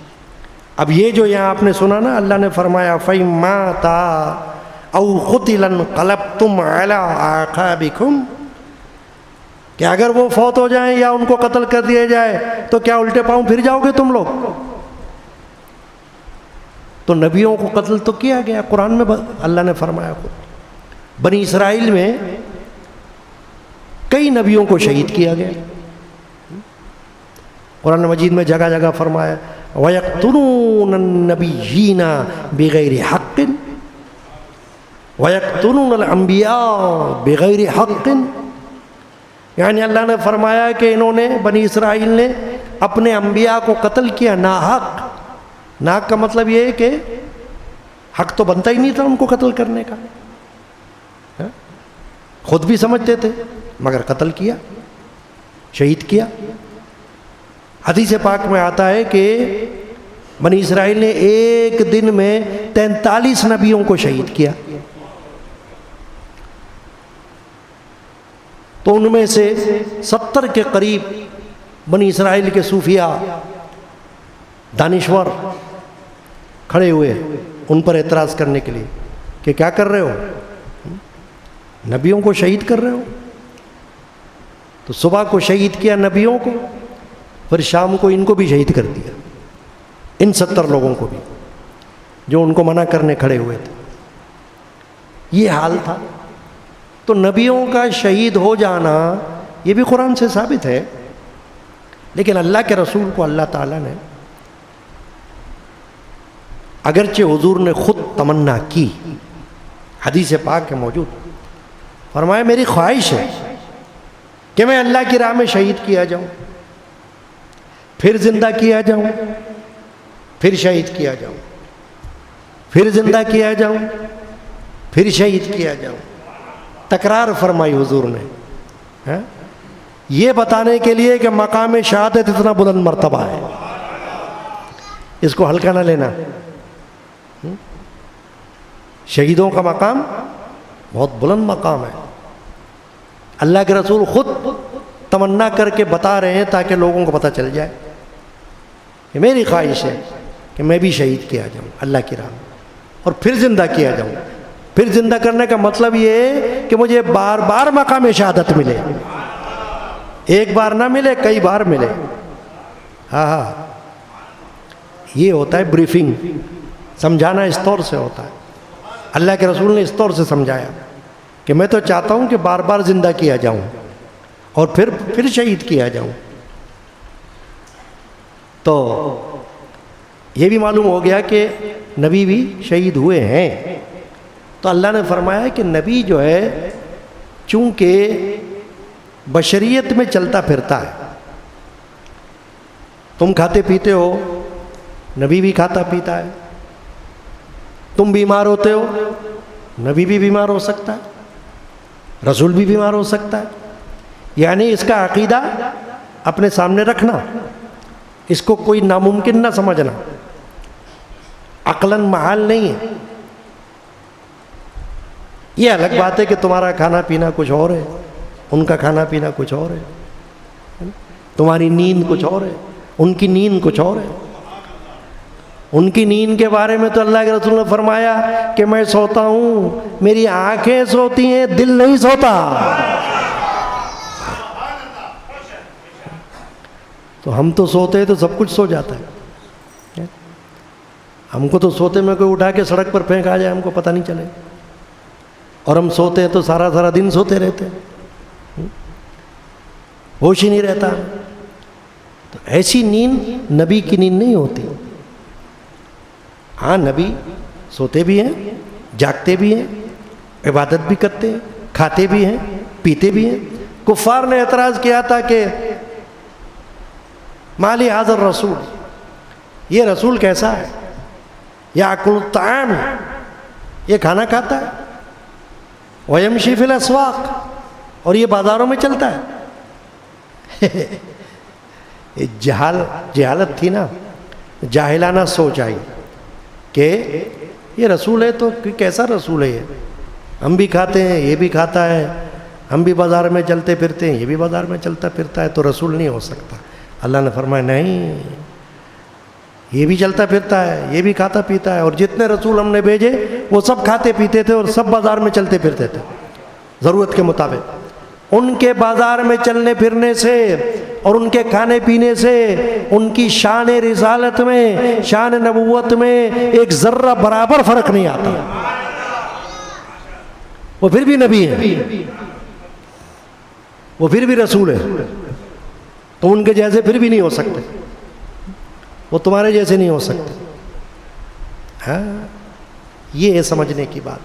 اب یہ جو یہاں آپ نے سنا نا, اللہ نے فرمایا فَإِن مَاتَ أَوْ قُتِلَ انقلبتم عَلَىٰ أَعْقَابِكُمْ, کہ اگر وہ فوت ہو جائیں یا ان کو قتل کر دیا جائے تو کیا الٹے پاؤں پھر جاؤ گے تم لوگ؟ تو نبیوں کو قتل تو کیا گیا, قرآن میں اللہ نے فرمایا خود. بنی اسرائیل میں کئی نبیوں کو شہید کیا گیا, قرآن مجید میں جگہ جگہ فرمایا وَيَقْتُلُونَ النَّبِيِّينَ بِغَيْرِ حَقٍّ وَيَقْتُلُونَ الْأَنْبِيَاءَ بِغَيْرِ حَقٍّ. یعنی اللہ نے فرمایا کہ انہوں نے, بنی اسرائیل نے اپنے انبیاء کو قتل کیا ناحق. ناحق کا مطلب یہ ہے کہ حق تو بنتا ہی نہیں تھا ان کو قتل کرنے کا, خود بھی سمجھتے تھے مگر قتل کیا. شہید کیا۔ حدیث پاک میں آتا ہے کہ بنی اسرائیل نے ایک دن میں 43 نبیوں کو شہید کیا، تو ان میں سے 70 کے قریب بنی اسرائیل کے صوفیاء دانشور کھڑے ہوئے ان پر اعتراض کرنے کے لیے کہ کیا کر رہے ہو، نبیوں کو شہید کر رہے ہو۔ تو صبح کو شہید کیا نبیوں کو، پھر شام کو ان کو بھی شہید کر دیا، ان 70 لوگوں کو بھی جو ان کو منع کرنے کھڑے ہوئے تھے۔ یہ حال تھا۔ تو نبیوں کا شہید ہو جانا یہ بھی قرآن سے ثابت ہے، لیکن اللہ کے رسول کو اللہ تعالیٰ نے اگرچہ حضور نے خود تمنا کی، حدیث پاک ہے موجود، فرمایا میری خواہش ہے کہ میں اللہ کی راہ میں شہید کیا جاؤں، پھر زندہ کیا جاؤں، پھر شہید کیا جاؤں، پھر زندہ کیا جاؤں، پھر شہید کیا جاؤں۔ تکرار فرمائی حضور نے، یہ بتانے کے لیے کہ مقام شہادت اتنا بلند مرتبہ ہے، اس کو ہلکا نہ لینا۔ شہیدوں کا مقام بہت بلند مقام ہے۔ اللہ کے رسول خود تمنا کر کے بتا رہے ہیں تاکہ لوگوں کو پتہ چل جائے کہ میری خواہش ہے کہ میں بھی شہید کیا جاؤں اللہ کی راہ میں، اور پھر زندہ کیا جاؤں۔ پھر زندہ کرنے کا مطلب یہ ہے کہ مجھے بار بار مقام شہادت ملے، ایک بار نہ ملے، کئی بار ملے۔ ہاں، یہ ہوتا ہے بریفنگ، سمجھانا اس طور سے ہوتا ہے۔ اللہ کے رسول نے اس طور سے سمجھایا کہ میں تو چاہتا ہوں کہ بار بار زندہ کیا جاؤں اور پھر شہید کیا جاؤں۔ تو یہ بھی معلوم ہو گیا کہ نبی بھی شہید ہوئے ہیں۔ تو اللہ نے فرمایا کہ نبی جو ہے چونکہ بشریت میں چلتا پھرتا ہے، تم کھاتے پیتے ہو، نبی بھی کھاتا پیتا ہے، تم بیمار ہوتے ہو، نبی بھی بیمار ہو سکتا ہے، رسول بھی بیمار ہو سکتا ہے۔ یعنی اس کا عقیدہ اپنے سامنے رکھنا، اس کو کوئی ناممکن نہ سمجھنا، عقلاً محال نہیں ہے۔ یہ الگ بات ہے کہ تمہارا کھانا پینا کچھ اور ہے، ان کا کھانا پینا کچھ اور ہے، تمہاری نیند کچھ اور ہے، ان کی نیند کچھ اور ہے۔ ان کی نیند کے بارے میں تو اللہ کے رسول نے فرمایا کہ میں سوتا ہوں، میری آنکھیں سوتی ہیں، دل نہیں سوتا۔ تو ہم تو سوتے ہیں تو سب کچھ سو جاتا ہے، ہم کو تو سوتے میں کوئی اٹھا کے سڑک پر پھینک آ جائے ہم کو پتہ نہیں چلے، اور ہم سوتے ہیں تو سارا دن سوتے رہتے ہیں، ہوش ہی نہیں رہتا۔ تو ایسی نیند نبی کی نیند نہیں ہوتی۔ ہاں، نبی سوتے بھی ہیں، جاگتے بھی ہیں، عبادت بھی کرتے ہیں، کھاتے بھی ہیں، پیتے بھی ہیں۔ کفار نے اعتراض کیا تھا کہ مالی حاضر رسول، یہ رسول کیسا ہے، یاکل الطعام، یہ کھانا کھاتا ہے، ویمشی فی الاسواق، اور یہ بازاروں میں چلتا ہے۔ جہالت تھی نا، جاہلانہ سوچ آئی کہ یہ رسول ہے تو کیسا رسول ہے یہ، ہم بھی کھاتے ہیں، یہ بھی کھاتا ہے، ہم بھی بازار میں چلتے پھرتے ہیں، یہ بھی بازار میں چلتا پھرتا ہے، تو رسول نہیں ہو سکتا۔ اللہ نے فرمایا نہیں، یہ بھی چلتا پھرتا ہے، یہ بھی کھاتا پیتا ہے، اور جتنے رسول ہم نے بھیجے وہ سب کھاتے پیتے تھے اور سب بازار میں چلتے پھرتے تھے ضرورت کے مطابق۔ ان کے بازار میں چلنے پھرنے سے اور ان کے کھانے پینے سے ان کی شان رسالت میں، شان نبوت میں ایک ذرہ برابر فرق نہیں آتا۔ وہ پھر بھی نبی ہے، وہ پھر بھی رسول ہے، تو ان کے جیسے پھر بھی نہیں ہو سکتے، وہ تمہارے جیسے نہیں ہو سکتے۔ ہاں، یہ ہے سمجھنے کی بات۔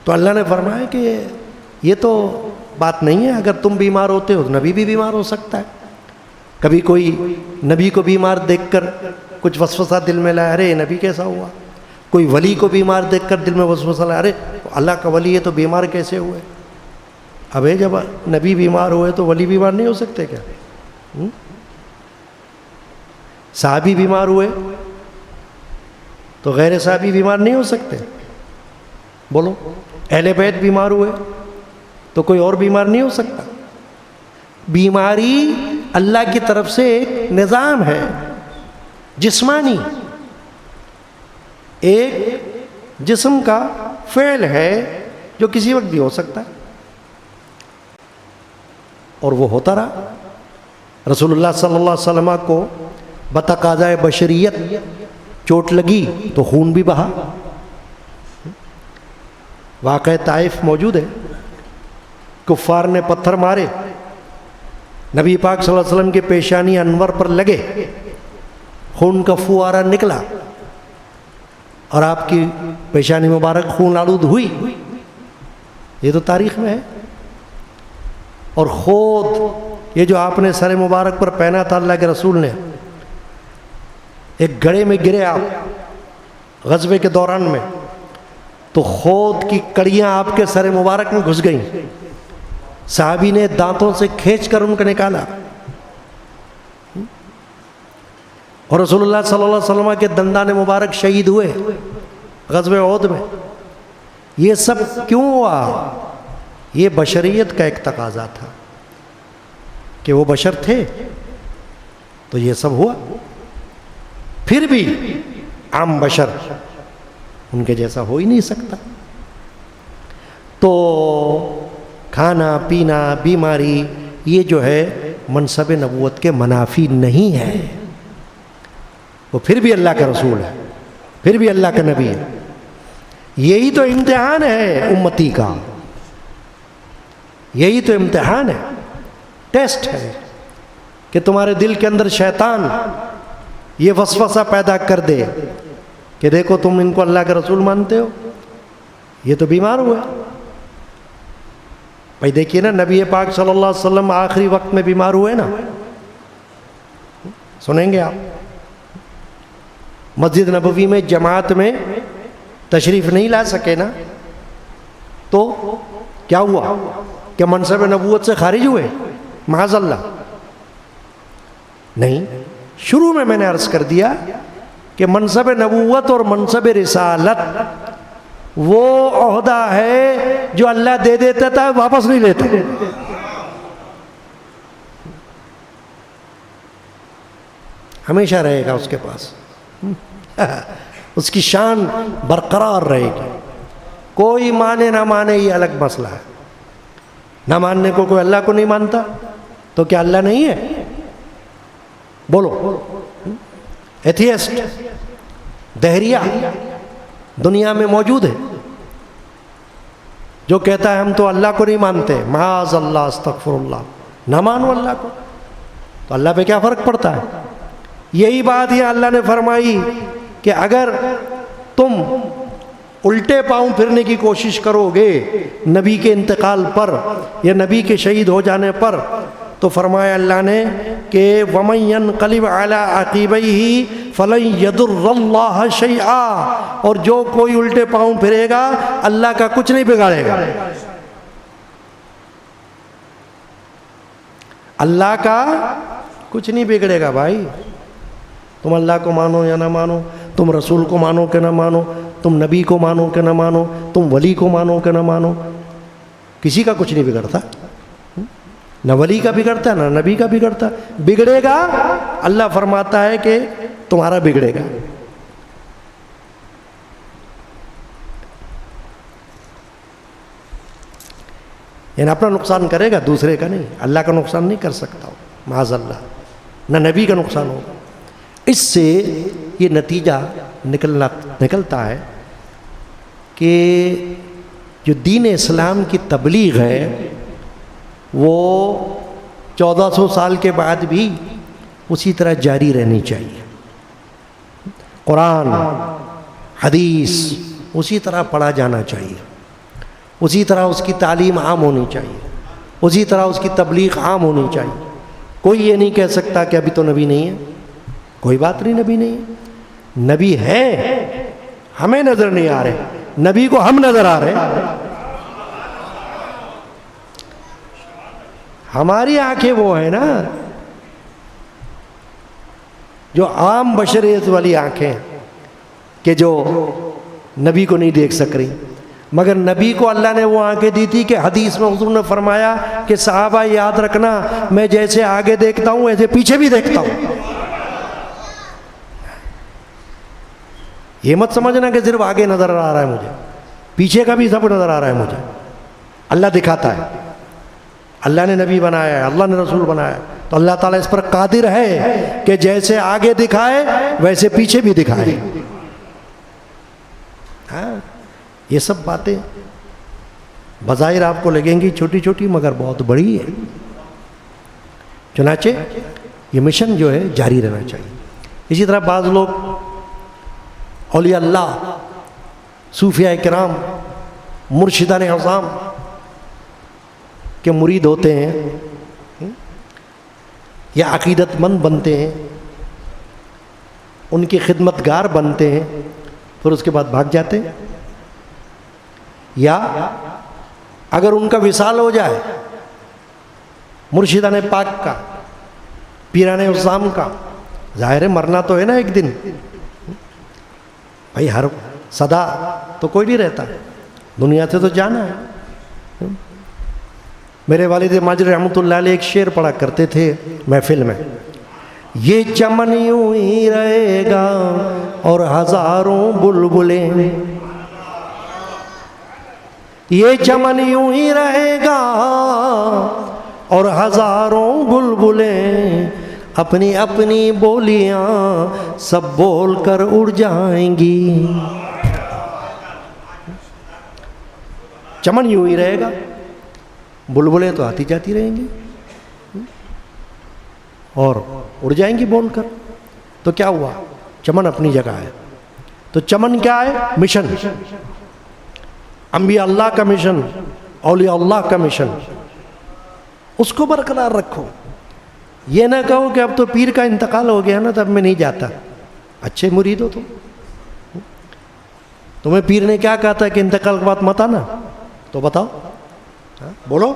تو اللہ نے فرمایا کہ یہ تو بات نہیں ہے، اگر تم بیمار ہوتے ہو تو نبی بھی بیمار ہو سکتا ہے۔ کبھی کوئی نبی کو بیمار دیکھ کر کچھ وسوسہ دل میں لایا، ارے نبی کیسا ہوا؟ کوئی ولی کو بیمار دیکھ کر دل میں وسوسہ لایا، ارے اللہ کا ولی ہے تو بیمار کیسے ہوئے؟ ابے جب نبی بیمار ہوئے تو ولی بیمار نہیں ہو سکتے کیا؟ صحابی بیمار ہوئے تو غیر صحابی بیمار نہیں ہو سکتے؟ بولو، اہل بیت بیمار ہوئے تو کوئی اور بیمار نہیں ہو سکتا؟ بیماری اللہ کی طرف سے ایک نظام ہے جسمانی، ایک جسم کا فعل ہے جو کسی وقت بھی ہو سکتا ہے، اور وہ ہوتا رہا۔ رسول اللہ صلی اللہ علیہ وسلم کو بتقاضائے بشریت چوٹ لگی تو خون بھی بہا۔ واقعہ طائف موجود ہے، کفار نے پتھر مارے، نبی پاک صلی اللہ علیہ وسلم کے پیشانی انور پر لگے، خون کا فوارہ نکلا اور آپ کی پیشانی مبارک خون آلود ہوئی۔ یہ تو تاریخ میں ہے۔ اور خود یہ جو آپ نے سر مبارک پر پہنا تھا اللہ کے رسول نے، ایک گڑھے میں گرے آپ غزوے کے دوران میں، تو خود کی کڑیاں آپ کے سر مبارک میں گھس گئیں، صحابی نے دانتوں سے کھینچ کر ان کو نکالا، اور رسول اللہ صلی اللہ علیہ وسلم کے دندان مبارک شہید ہوئے غزوہ احد میں۔ یہ سب کیوں ہوا؟ یہ بشریت کا ایک تقاضا تھا کہ وہ بشر تھے تو یہ سب ہوا۔ پھر بھی عام بشر ان کے جیسا ہو ہی نہیں سکتا۔ تو کھانا پینا بیماری یہ جو ہے منصب نبوت کے منافی نہیں ہے، وہ پھر بھی اللہ کا رسول ہے، پھر بھی اللہ کا نبی ہے۔ یہی تو امتحان ہے امتی کا، یہی تو امتحان ہے، ٹیسٹ ہے کہ تمہارے دل کے اندر شیطان یہ وسوسہ پیدا کر دے کہ دیکھو تم ان کو اللہ کا رسول مانتے ہو، یہ تو بیمار ہوئے۔ بھائی دیکھیے نا، نبی پاک صلی اللہ علیہ وسلم آخری وقت میں بیمار ہوئے نا، سنیں گے آپ، مسجد نبوی میں جماعت میں تشریف نہیں لا سکے نا، تو کیا ہوا کہ منصب نبوت سے خارج ہوئے؟ معاذ اللہ نہیں۔ شروع میں نے عرض کر دیا کہ منصب نبوت اور منصب رسالت وہ عہدہ ہے جو اللہ دے دیتا تھا، واپس نہیں لیتا۔ ہمیشہ رہے گا اس کے پاس، اس کی شان برقرار رہے گی۔ کوئی مانے نہ مانے یہ الگ مسئلہ ہے، نہ ماننے کو کوئی اللہ کو نہیں مانتا تو کیا اللہ نہیں ہے؟ بولو، ایتھیسٹ دہریہ دنیا میں موجود ہے جو کہتا ہے ہم تو اللہ کو نہیں مانتے، معاذ اللہ استغفر اللہ، نہ مانو اللہ کو تو اللہ پہ کیا فرق پڑتا ہے؟ یہی بات یہ اللہ نے فرمائی کہ اگر تم الٹے پاؤں پھرنے کی کوشش کرو گے نبی کے انتقال پر یا نبی کے شہید ہو جانے پر، تو فرمایا اللہ نے کہ وَمَن يَنْقَلِبْ عَلَىٰ عَقِبَيْهِ فَلَن يَضُرَّ اللَّهَ شَيْئًا، اور جو کوئی الٹے پاؤں پھرے گا اللہ کا کچھ نہیں بگاڑے گا۔ اللہ کا کچھ نہیں بگڑے گا بھائی، تم اللہ کو مانو یا نہ مانو، تم رسول کو مانو کہ نہ مانو، تم نبی کو مانو کہ نہ مانو، تم ولی کو مانو کہ نہ مانو، کسی کا کچھ نہیں بگڑتا، نہ ولی کا بگڑتا نہ نبی کا بگڑتا۔ بگڑے گا اللہ فرماتا ہے کہ تمہارا بگڑے گا۔ یعنی اپنا نقصان کرے گا، دوسرے کا نہیں۔ اللہ کا نقصان نہیں کر سکتا ہو معاذ اللہ، نہ نبی کا نقصان ہوگا۔ اس سے یہ نتیجہ نکلتا ہے کہ جو دین اسلام کی تبلیغ ہے وہ 1400 سال کے بعد بھی اسی طرح جاری رہنی چاہیے۔ قرآن حدیث اسی طرح پڑھا جانا چاہیے، اسی طرح اس کی تعلیم عام ہونی چاہیے، اسی طرح اس کی تبلیغ عام ہونی چاہیے۔ کوئی یہ نہیں کہہ سکتا کہ ابھی تو نبی نہیں ہے، کوئی بات نہیں، نبی نہیں ہے، نبی ہے، ہمیں نظر نہیں آ رہے، نبی کو ہم نظر آ رہے۔ ہماری آنکھیں وہ ہیں نا جو عام بشریت والی آنکھیں کہ جو نبی کو نہیں دیکھ سک رہی، مگر نبی کو اللہ نے وہ آنکھیں دی تھی کہ حدیث میں حضور نے فرمایا کہ صحابہ یاد رکھنا، میں جیسے آگے دیکھتا ہوں ایسے پیچھے بھی دیکھتا ہوں۔ یہ مت سمجھنا کہ صرف آگے نظر آ رہا ہے مجھے، پیچھے کا بھی سب نظر آ رہا ہے مجھے۔ اللہ دکھاتا ہے، اللہ نے نبی بنایا ہے، اللہ نے رسول بنایا ہے، تو اللہ تعالیٰ اس پر قادر ہے کہ جیسے آگے دکھائے ویسے پیچھے بھی دکھائے۔ ہاں، یہ سب باتیں بظاہر آپ کو لگیں گی چھوٹی چھوٹی مگر بہت بڑی ہے۔ چنانچہ یہ مشن جو ہے جاری رہنا چاہیے۔ اسی طرح بعض لوگ اولیاء اللہ، صوفیاء کرام، مرشدان اعظام کے مرید ہوتے ہیں یا عقیدت مند بنتے ہیں، ان کی خدمت گار بنتے ہیں، پھر اس کے بعد بھاگ جاتے ہیں، یا اگر ان کا وصال ہو جائے مرشدان پاک کا، پیران اعظام کا، ظاہر ہے مرنا تو ہے نا ایک دن بھائی، ہر صدا تو کوئی نہیں رہتا، دنیا سے تو جانا ہے۔ میرے والد ماجد رحمۃ اللہ علیہ ایک شعر پڑھا کرتے تھے محفل میں، یہ چمن یوں ہی رہے گا اور ہزاروں بلبلیں، یہ چمن یوں ہی رہے گا اور ہزاروں بلبلیں، اپنی اپنی بولیاں سب بول کر اڑ جائیں گی۔ چمن یوں ہی رہے گا، بلبلیں تو آتی جاتی رہیں گی اور اڑ جائیں گی بول کر۔ تو کیا ہوا؟ چمن اپنی جگہ ہے۔ تو چمن کیا ہے؟ مشن، انبیاء اللہ کا مشن، اولیاء اللہ کا مشن، اس کو برقرار رکھو۔ یہ نہ کہو کہ اب تو پیر کا انتقال ہو گیا نا تو اب میں نہیں جاتا۔ اچھے مرید ہو تمہیں پیر نے کیا کہا تھا کہ انتقال کے بعد مت آنا؟ تو بتاؤ، بولو۔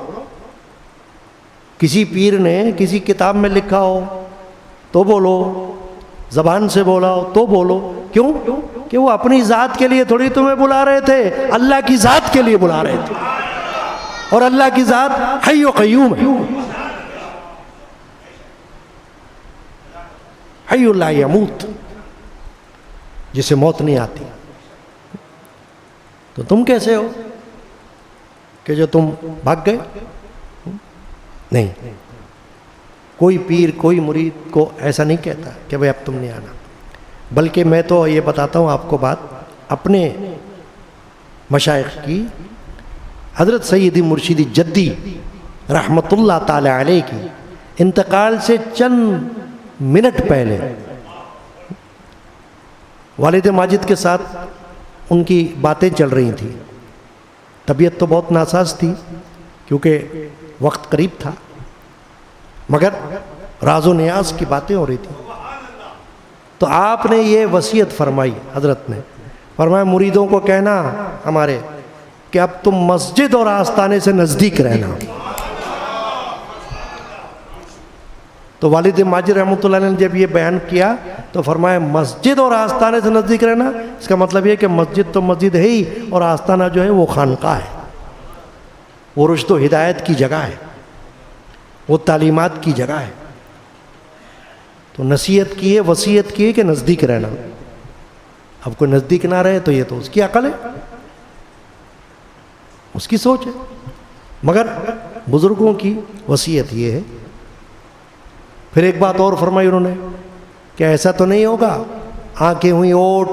کسی پیر نے کسی کتاب میں لکھا ہو تو بولو، زبان سے بولا ہو تو بولو۔ کیوں؟ کہ وہ اپنی ذات کے لیے تھوڑی تمہیں بلا رہے تھے، اللہ کی ذات کے لیے بلا رہے تھے، اور اللہ کی ذات حی و قیوم ہے، حی لا یموت، جسے موت نہیں آتی۔ تو تم کیسے ہو کہ جو تم بھاگ گئے؟ نہیں، کوئی پیر کوئی مرید کو ایسا نہیں کہتا کہ بھئی اب تم نہیں آنا، بلکہ میں تو یہ بتاتا ہوں آپ کو بات اپنے مشائخ کی، حضرت سیدی مرشدی جدی رحمت اللہ تعالی علیہ کی انتقال سے چند منٹ پہلے والد ماجد کے ساتھ ان کی باتیں چل رہی تھیں۔ طبیعت تو بہت ناساز تھی کیونکہ وقت قریب تھا، مگر راز و نیاز کی باتیں ہو رہی تھیں۔ تو آپ نے یہ وصیت فرمائی، حضرت نے فرمایا مریدوں کو کہنا ہمارے کہ اب تم مسجد اور آستانے سے نزدیک رہنا۔ تو والد ماجد رحمۃ اللہ نے جب یہ بیان کیا تو فرمایا مسجد اور آستانے سے نزدیک رہنا، اس کا مطلب یہ کہ مسجد تو مسجد ہے ہی، اور آستانہ جو ہے وہ خانقاہ ہے، وہ رشد و ہدایت کی جگہ ہے، وہ تعلیمات کی جگہ ہے۔ تو نصیحت کی ہے، وصیت کی ہے کہ نزدیک رہنا۔ اب کوئی نزدیک نہ رہے تو یہ تو اس کی عقل ہے، اس کی سوچ ہے، مگر بزرگوں کی وصیت یہ ہے۔ پھر ایک بات اور فرمائی انہوں نے کہ ایسا تو نہیں ہوگا آنکھیں ہوئی اوٹ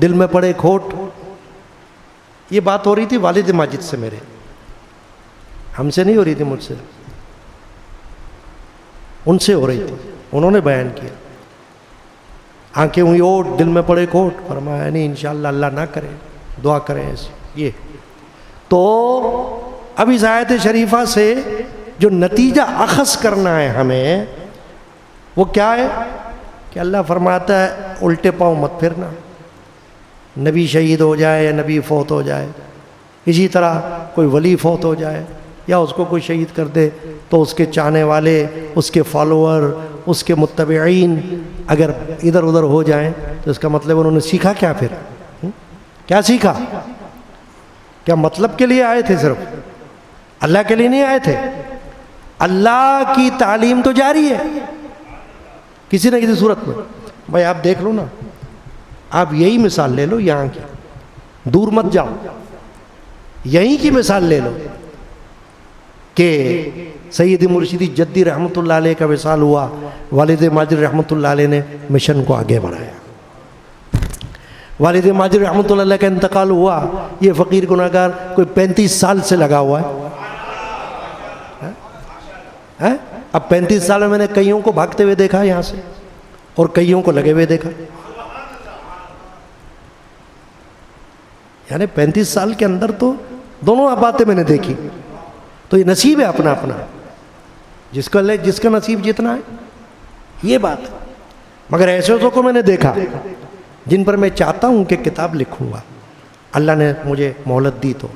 دل میں پڑے کھوٹ۔ یہ بات ہو رہی تھی والد ماجد سے، میرے، ہم سے نہیں ہو رہی تھی، مجھ سے، ان سے ہو رہی تھی۔ انہوں نے بیان کیا آنکھیں ہوئی اوٹ دل میں پڑے کھوٹ، فرمایا نہیں انشاءاللہ اللہ نہ کرے، دعا کریں ایسے۔ یہ تو اب اس آیت شریفہ سے جو نتیجہ اخذ کرنا ہے ہمیں وہ کیا ہے کہ اللہ فرماتا ہے الٹے پاؤں مت پھرنا، نبی شہید ہو جائے یا نبی فوت ہو جائے، اسی طرح کوئی ولی فوت ہو جائے یا اس کو کوئی شہید کر دے تو اس کے چاہنے والے، اس کے فالوور، اس کے متبعین اگر ادھر ادھر ہو جائیں تو اس کا مطلب انہوں نے سیکھا کیا؟ پھر کیا سیکھا؟ کیا مطلب کے لیے آئے تھے؟ صرف اللہ کے لیے نہیں آئے تھے؟ اللہ کی تعلیم تو جاری ہے کسی نہ کسی صورت میں۔ بھائی آپ دیکھ لو نا، آپ یہی مثال لے لو یہاں کی، دور مت جاؤ، یہیں کی مثال لے لو کہ سید مرشدی جدی رحمۃ اللہ علیہ کا وصال ہوا، والد ماجد رحمۃ اللہ علیہ نے مشن کو آگے بڑھایا۔ والد ماجد رحمۃ اللہ علیہ کا انتقال ہوا، یہ فقیر گناہ گار کوئی 35 سال سے لگا ہوا ہے۔ اب 35 سال میں نے کئیوں کو بھاگتے ہوئے دیکھا یہاں سے، اور کئیوں کو لگے ہوئے دیکھا، یعنی 35 سال کے اندر تو دونوں باتیں میں نے دیکھی۔ تو یہ نصیب ہے اپنا اپنا، جس کا نصیب جتنا ہے، یہ بات۔ مگر ایسے کو میں نے دیکھا جن پر میں چاہتا ہوں کہ کتاب لکھوں گا، اللہ نے مجھے مہلت دی تو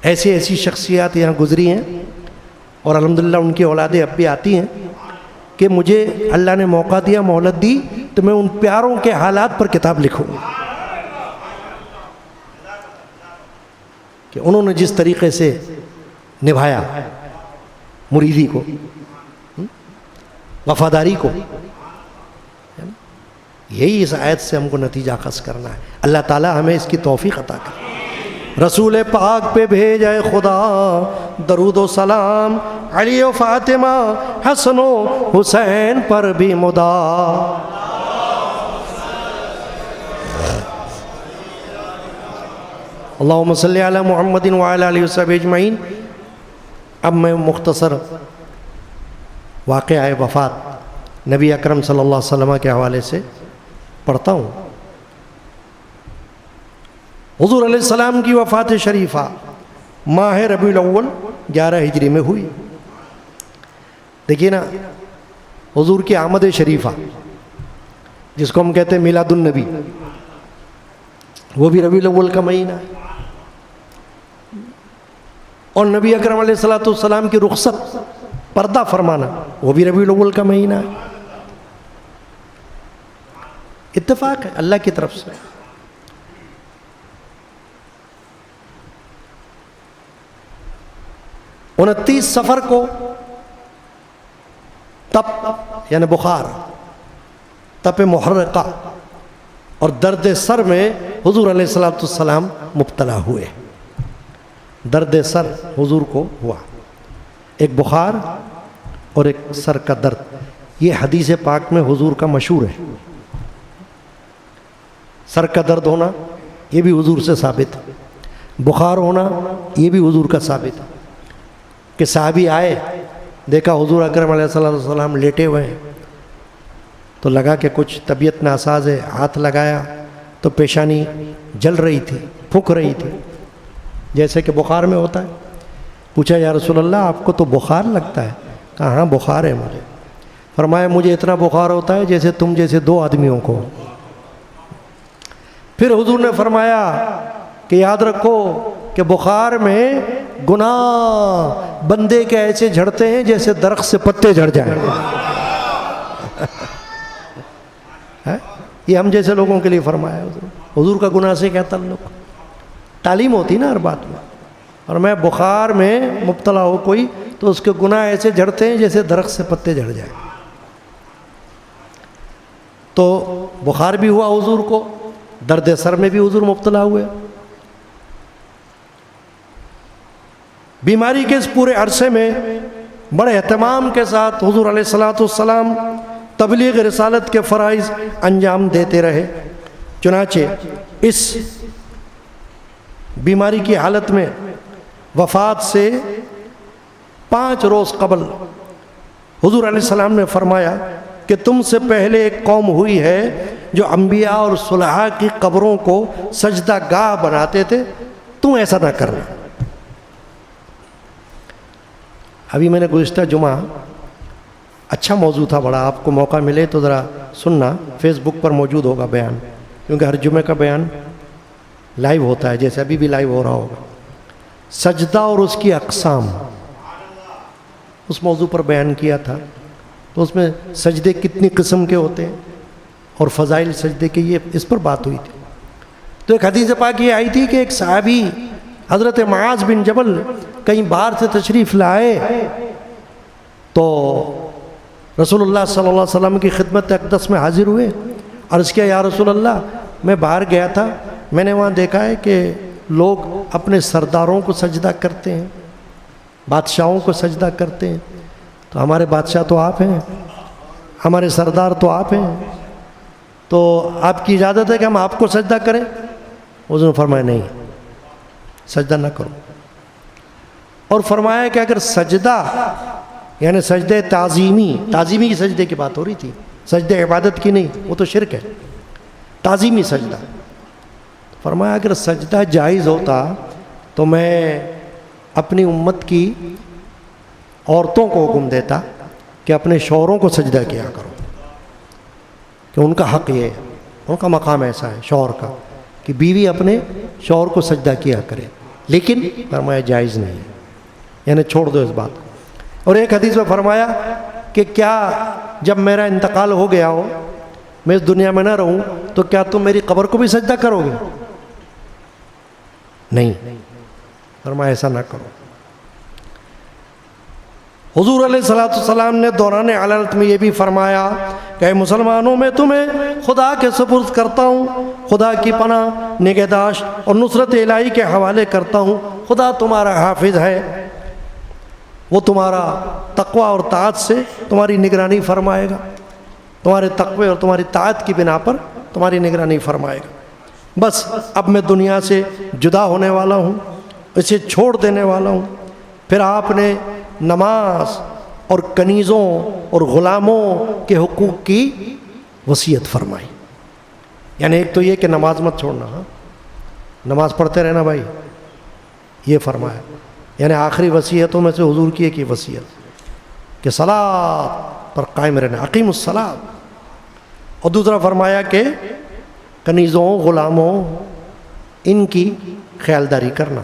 ایسی شخصیات یہاں گزری ہیں، اور الحمدللہ ان کی اولادیں اب بھی آتی ہیں کہ مجھے اللہ نے موقع دیا، مہلت دی، تو میں ان پیاروں کے حالات پر کتاب لکھوں گا کہ انہوں نے جس طریقے سے نبھایا مریدی کو، وفاداری کو۔ یہی اس آیت سے ہم کو نتیجہ اخذ کرنا ہے۔ اللہ تعالی ہمیں اس کی توفیق عطا کرے۔ رسول پاک پہ بھیجے خدا درود و سلام، علی و فاطمہ حسن و حسین پر بھی مدا۔ اللہم صلی علی محمد وعلی آلہ وصحبہ اجمعین۔ اب میں مختصر واقعہ وفات نبی اکرم صلی اللہ علیہ وسلم کے حوالے سے پڑھتا ہوں۔ حضور علیہ السلام کی وفات شریفہ ماہ ربیع الاول 11 ہجری میں ہوئی۔ دیکھیے نا، حضور کی آمد شریفہ جس کو ہم کہتے ہیں میلاد النبی، وہ بھی ربیع الاول کا مہینہ ہے، اور نبی اکرم علیہ السلام کی رخصت، پردہ فرمانا، وہ بھی ربیع الاول کا مہینہ ہے۔ اتفاق ہے اللہ کی طرف سے۔ 29 صفر کو تپ یعنی بخار، تپ محرقہ اور درد سر میں حضور علیہ السلام مبتلا ہوئے۔ درد سر حضور کو ہوا، ایک بخار اور ایک سر کا درد۔ یہ حدیث پاک میں حضور کا مشہور ہے۔ سر کا درد ہونا یہ بھی حضور سے ثابت ہے، بخار ہونا یہ بھی حضور کا ثابت ہے کہ صحابی آئے، دیکھا حضور اکرم علیہ السلام لیٹے ہوئے ہیں، تو لگا کہ کچھ طبیعت ناساز ہے، ہاتھ لگایا تو پیشانی جل رہی تھی، پھک رہی تھی جیسے کہ بخار میں ہوتا ہے۔ پوچھا یا رسول اللہ آپ کو تو بخار لگتا ہے؟ کہا ہاں بخار ہے مجھے۔ فرمایا مجھے اتنا بخار ہوتا ہے جیسے تم جیسے 2 آدمیوں کو۔ پھر حضور نے فرمایا کہ یاد رکھو کہ بخار میں گناہ بندے کے ایسے جھڑتے ہیں جیسے درخت سے پتے جھڑ جائیں۔ یہ ہم جیسے لوگوں کے لیے فرمایا حضور کا گناہ سے کیا تعلق؟ تعلیم ہوتی نا ہر بات میں۔ اور میں بخار میں مبتلا ہو کوئی تو اس کے گناہ ایسے جھڑتے ہیں جیسے درخت سے پتے جھڑ جائیں۔ تو بخار بھی ہوا حضور کو، درد سر میں بھی حضور مبتلا ہوئے۔ بیماری کے اس پورے عرصے میں بڑے اہتمام کے ساتھ حضور علیہ السلام تبلیغ رسالت کے فرائض انجام دیتے رہے۔ چنانچہ اس بیماری کی حالت میں وفات سے 5 روز قبل حضور علیہ السلام نے فرمایا کہ تم سے پہلے ایک قوم ہوئی ہے جو انبیاء اور صلحاء کی قبروں کو سجدہ گاہ بناتے تھے، تم ایسا نہ کرنا۔ ابھی میں نے گزشتہ جمعہ، اچھا موضوع تھا بڑا، آپ کو موقع ملے تو ذرا سننا، فیس بک پر موجود ہوگا بیان، کیونکہ ہر جمعہ کا بیان لائیو ہوتا ہے، جیسے ابھی بھی لائیو ہو رہا ہوگا۔ سجدہ اور اس کی اقسام، اس موضوع پر بیان کیا تھا، تو اس میں سجدے کتنی قسم کے ہوتے ہیں اور فضائل سجدے کے، یہ اس پر بات ہوئی تھی۔ تو ایک حدیث پاک یہ آئی تھی کہ ایک صحابی حضرت معاذ بن جبل کہیں باہر سے تشریف لائے تو رسول اللہ صلی اللہ علیہ وسلم کی خدمت اقدس میں حاضر ہوئے، عرض کیا یا رسول اللہ میں باہر گیا تھا، میں نے وہاں دیکھا ہے کہ لوگ اپنے سرداروں کو سجدہ کرتے ہیں، بادشاہوں کو سجدہ کرتے ہیں، تو ہمارے بادشاہ تو آپ ہیں، ہمارے سردار تو آپ ہیں، تو آپ کی اجازت ہے کہ ہم آپ کو سجدہ کریں؟ حضور نے فرمایا نہیں، سجدہ نہ کرو، اور فرمایا کہ اگر سجدہ یعنی سجدہ تعظیمی کی سجدے کی بات ہو رہی تھی، سجدہ عبادت کی نہیں، وہ تو شرک ہے، تعظیمی سجدہ، فرمایا اگر سجدہ جائز ہوتا تو میں اپنی امت کی عورتوں کو حکم دیتا کہ اپنے شوہروں کو سجدہ کیا کرو، کہ ان کا حق یہ ہے، ان کا مقام ایسا ہے شوہر کا کہ بیوی اپنے شوہر کو سجدہ کیا کرے، لیکن فرمایا جائز نہیں ہے، یعنی چھوڑ دو اس بات کو۔ اور ایک حدیث میں فرمایا کہ کیا جب میرا انتقال ہو گیا ہو، میں اس دنیا میں نہ رہوں، تو کیا تم میری قبر کو بھی سجدہ کرو گے؟ نہیں، فرمایا ایسا نہ کرو۔ حضور علیہ السلام نے دوران علالت میں یہ بھی فرمایا کہ اے مسلمانوں، میں تمہیں خدا کے سپرد کرتا ہوں، خدا کی پناہ، نگہداشت اور نصرت الہی کے حوالے کرتا ہوں، خدا تمہارا حافظ ہے، وہ تمہارا تقوی اور طاعت سے تمہاری نگرانی فرمائے گا، تمہارے تقوی اور تمہاری طاعت کی بنا پر تمہاری نگرانی فرمائے گا۔ بس اب میں دنیا سے جدا ہونے والا ہوں، اسے چھوڑ دینے والا ہوں۔ پھر آپ نے نماز اور کنیزوں اور غلاموں کے حقوق کی وصیت فرمائی، یعنی ایک تو یہ کہ نماز مت چھوڑنا، ہاں نماز پڑھتے رہنا بھائی، یہ فرمایا، یعنی آخری وصیتوں میں سے حضور کی ایک ہی وصیت کہ صلاۃ پر قائم رہنا، اقیم الصلاۃ، اور دوسرا فرمایا کہ کنیزوں غلاموں ان کی خیالداری کرنا،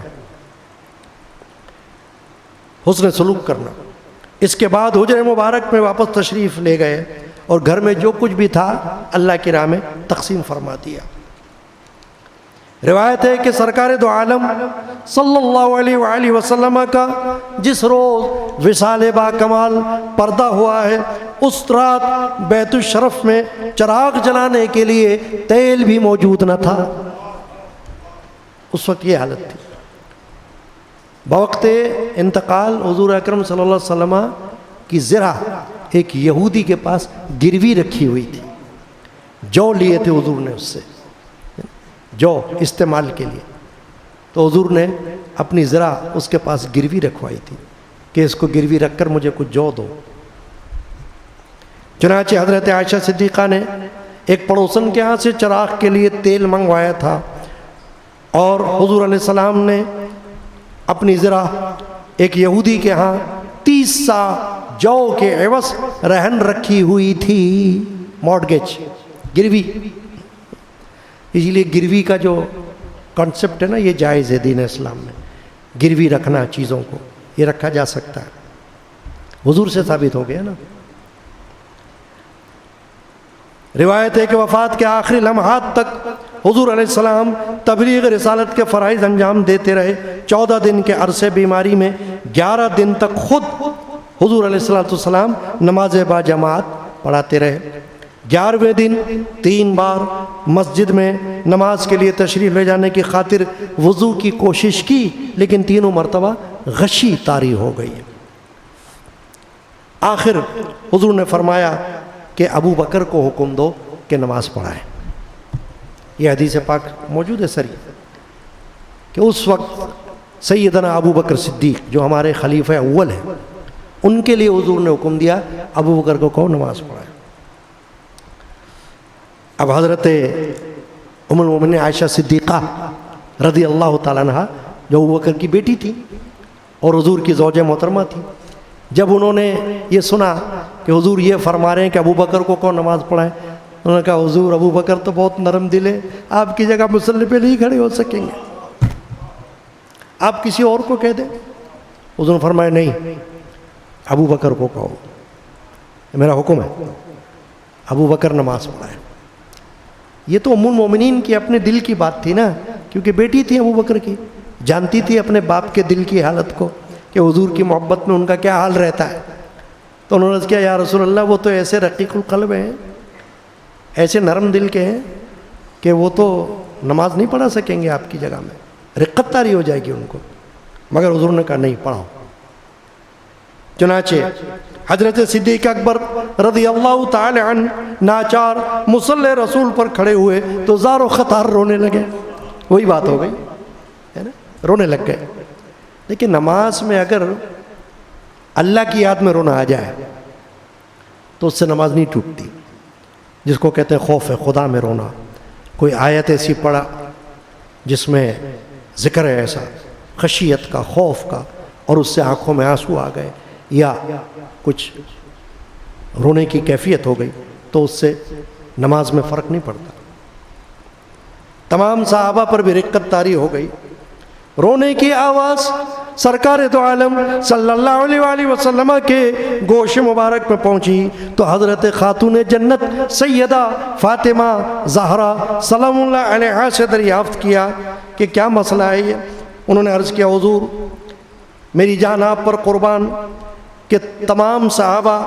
حسن سلوک کرنا۔ اس کے بعد حجر مبارک میں واپس تشریف لے گئے اور گھر میں جو کچھ بھی تھا اللہ کی راہ میں تقسیم فرما دیا۔ روایت ہے کہ سرکار دو عالم صلی اللہ علیہ وآلہ وسلم کا جس روز وصال با کمال پردہ ہوا ہے، اس رات بیت الشرف میں چراغ جلانے کے لیے تیل بھی موجود نہ تھا۔ اس وقت یہ حالت تھی۔ بوقت انتقال حضور اکرم صلی اللہ علیہ وسلم کی زرہ ایک یہودی کے پاس گروی رکھی ہوئی تھی، جو لیے تھے حضور نے اس سے، جو استعمال کے لیے، تو حضور نے اپنی زرہ اس کے پاس گروی رکھوائی تھی کہ اس کو گروی رکھ کر مجھے کچھ جو دو۔ چنانچہ حضرت عائشہ صدیقہ نے ایک پڑوسن کے ہاں سے چراغ کے لیے تیل منگوایا تھا، اور حضور علیہ السلام نے اپنی زرہ ایک یہودی کے ہاں 30 سا جو کے عوض رہن رکھی ہوئی تھی، مارٹگیج، گروی۔ اسی لیے گروی کا جو کانسیپٹ ہے نا، یہ جائز ہے دین اسلام میں، گروی رکھنا چیزوں کو، یہ رکھا جا سکتا ہے، حضور سے ثابت ہو گیا نا۔ روایت ہے کہ وفات کے آخری لمحات تک حضور علیہ السلام تبلیغ رسالت کے فرائض انجام دیتے رہے۔ 14 دن کے عرصے بیماری میں 11 دن تک خود حضور علیہ السلام نماز با جماعت پڑھاتے رہے۔ 11ویں دن 3 بار مسجد میں نماز کے لیے تشریف لے جانے کی خاطر وضو کی کوشش کی، لیکن تینوں مرتبہ غشی طاری ہو گئی۔ آخر حضور نے فرمایا کہ ابو بکر کو حکم دو کہ نماز پڑھائیں۔ یہ حدیث پاک موجود ہے صریح کہ اس وقت سیدنا ابو بکر صدیق جو ہمارے خلیفہ اول ہیں، ان کے لیے حضور نے حکم دیا ابو بکر کو کہو نماز پڑھائیں۔ اب حضرت ام المومنین عائشہ صدیقہ رضی اللہ تعالیٰ عنہ جو ابو بکر کی بیٹی تھی اور حضور کی زوجہ محترمہ تھی، جب انہوں نے یہ سنا کہ حضور یہ فرما رہے ہیں کہ ابو بکر کو کون نماز پڑھائیں، انہوں نے کہا حضور ابو بکر تو بہت نرم دل ہے، آپ کی جگہ مصلی پہ نہیں کھڑے ہو سکیں گے، آپ کسی اور کو کہہ دیں۔ حضور نے فرمایا نہیں، ابو بکر کو کہو، یہ میرا حکم ہے، ابو بکر نماز پڑھائے۔ یہ تو ام المومنین کی اپنے دل کی بات تھی نا، کیونکہ بیٹی تھی ابو بکر کی، جانتی تھی اپنے باپ کے دل کی حالت کو کہ حضور کی محبت میں ان کا کیا حال رہتا ہے۔ تو انہوں نے عرض کیا، یا رسول اللہ وہ تو ایسے رقیق القلب ہیں، ایسے نرم دل کے ہیں کہ وہ تو نماز نہیں پڑھا سکیں گے آپ کی جگہ میں، رقت طاری ہو جائے گی ان کو۔ مگر حضور نے کہا نہیں، پڑھاؤ۔ چنانچہ حضرت صدیق اکبر رضی اللہ تعالی عنہ ناچار مصلی رسول پر کھڑے ہوئے تو زار و خطار رونے لگے۔ وہی بات ہو گئی ہے نا، رونے لگ گئے۔ لیکن نماز میں اگر اللہ کی یاد میں رونا آ جائے تو اس سے نماز نہیں ٹوٹتی، جس کو کہتے ہیں خوف خدا میں رونا۔ کوئی آیت ایسی پڑھا جس میں ذکر ہے ایسا خشیت کا، خوف کا، اور اس سے آنکھوں میں آنسو آ گئے یا کچھ رونے کی کیفیت ہو گئی تو اس سے نماز میں فرق نہیں پڑتا۔ تمام صحابہ پر بھی رقت طاری ہو گئی۔ رونے کی آواز سرکار دو عالم صلی اللہ علیہ وآلہ وسلم کے گوش مبارک میں پہنچی تو حضرت خاتون جنت سیدہ فاطمہ زہرا سلام اللہ علیہا سے دریافت کیا کہ کیا مسئلہ ہے یہ۔ انہوں نے عرض کیا، حضور میری جان آپ پر قربان کہ تمام صحابہ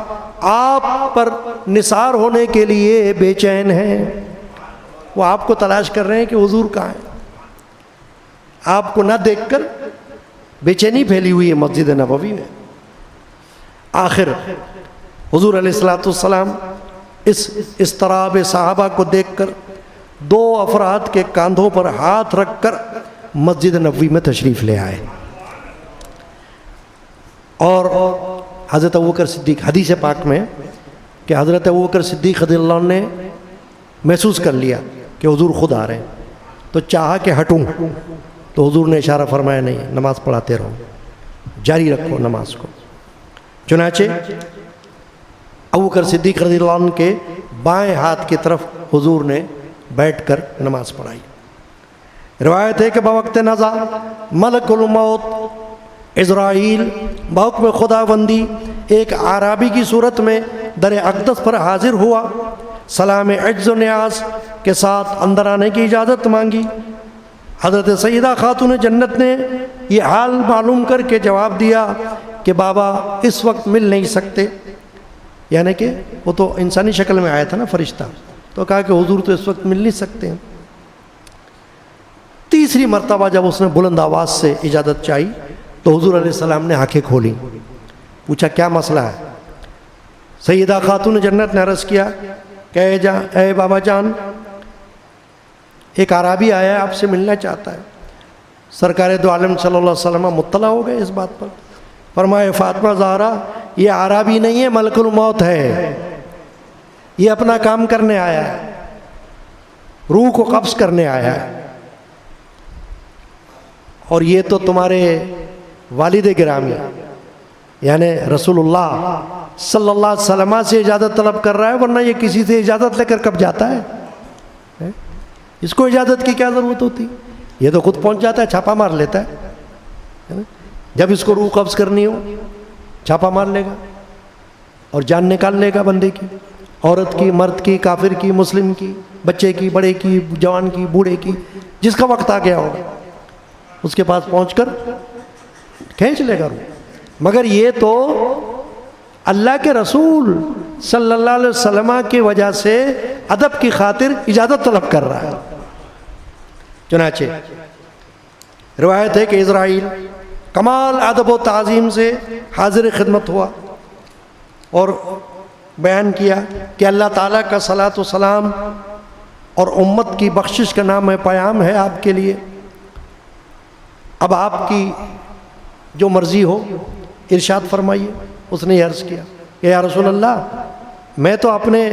آپ پر نثار ہونے کے لیے بے چین ہیں، وہ آپ کو تلاش کر رہے ہیں کہ حضور کہاں ہیں۔ آپ کو نہ دیکھ کر بے چینی پھیلی ہوئی ہے مسجد نبوی میں۔ آخر حضور علیہ السلام اس اضطراب صحابہ کو دیکھ کر دو افراد کے کاندھوں پر ہاتھ رکھ کر مسجد نبوی میں تشریف لے آئے، اور حضرت ابوبکر صدیق، حدیث پاک میں کہ حضرت ابوبکر صدیق رضی اللہ عنہ نے محسوس کر لیا کہ حضور خود آ رہے ہیں، تو چاہا کہ ہٹوں، تو حضور نے اشارہ فرمایا نہیں، نماز پڑھاتے رہو، جاری رکھو نماز کو۔ چنانچہ ابوبکر صدیق رضی اللہ عنہ کے بائیں ہاتھ کی طرف حضور نے بیٹھ کر نماز پڑھائی۔ روایت ہے کہ بوقت نزا ملک الموت عزرائیل بحکم خداوندی ایک اعرابی کی صورت میں در اقدس پر حاضر ہوا، سلام عجز و نیاز کے ساتھ اندر آنے کی اجازت مانگی۔ حضرت سیدہ خاتون جنت نے یہ حال معلوم کر کے جواب دیا کہ بابا اس وقت مل نہیں سکتے، یعنی کہ وہ تو انسانی شکل میں آیا تھا نا فرشتہ، تو کہا کہ حضور تو اس وقت مل نہیں سکتے ہیں۔ تیسری مرتبہ جب اس نے بلند آواز سے اجازت چاہی تو حضور علیہ السلام نے آنکھیں کھولی، پوچھا کیا مسئلہ ہے؟ سیدہ خاتون جنت نے عرض کیا کہ اے بابا جان، ایک اعرابی آیا ہے، آپ سے ملنا چاہتا ہے۔ سرکار دو عالم صلی اللہ علیہ وسلم مطلع ہو گئے اس بات پر، فرمایا فاطمہ زہرا یہ اعرابی نہیں ہے، ملک الموت ہے، یہ اپنا کام کرنے آیا ہے، روح کو قبض کرنے آیا ہے، اور یہ تو تمہارے والد گرامی یعنی رسول اللہ صلی اللہ علیہ وسلم سے اجازت طلب کر رہا ہے، ورنہ یہ کسی سے اجازت لے کر کب جاتا ہے؟ اس کو اجازت کی کیا ضرورت ہوتی؟ یہ تو خود پہنچ جاتا ہے، چھاپا مار لیتا ہے۔ جب اس کو روح قبض کرنی ہو چھاپا مار لے گا اور جان نکال لے گا بندے کی، عورت کی، مرد کی، کافر کی، مسلم کی، بچے کی، بڑے کی، جوان کی، بوڑھے کی، جس کا وقت آ گیا ہوگا اس کے پاس پہنچ کر کھینچ لے گا روح۔ مگر یہ تو اللہ کے رسول صلی اللہ علیہ وسلم کی وجہ سے ادب کی خاطر اجازت طلب کر رہا ہے۔ چنانچہ روایت ہے کہ اسرائیل کمال ادب و تعظیم سے حاضر خدمت ہوا اور بیان کیا کہ اللہ تعالیٰ کا صلاۃ و سلام اور امت کی بخشش کا نام ہے، پیام ہے آپ کے لیے، اب آپ کی جو مرضی ہو ارشاد فرمائیے۔ اس نے یہ عرض کیا کہ یا رسول اللہ میں تو اپنے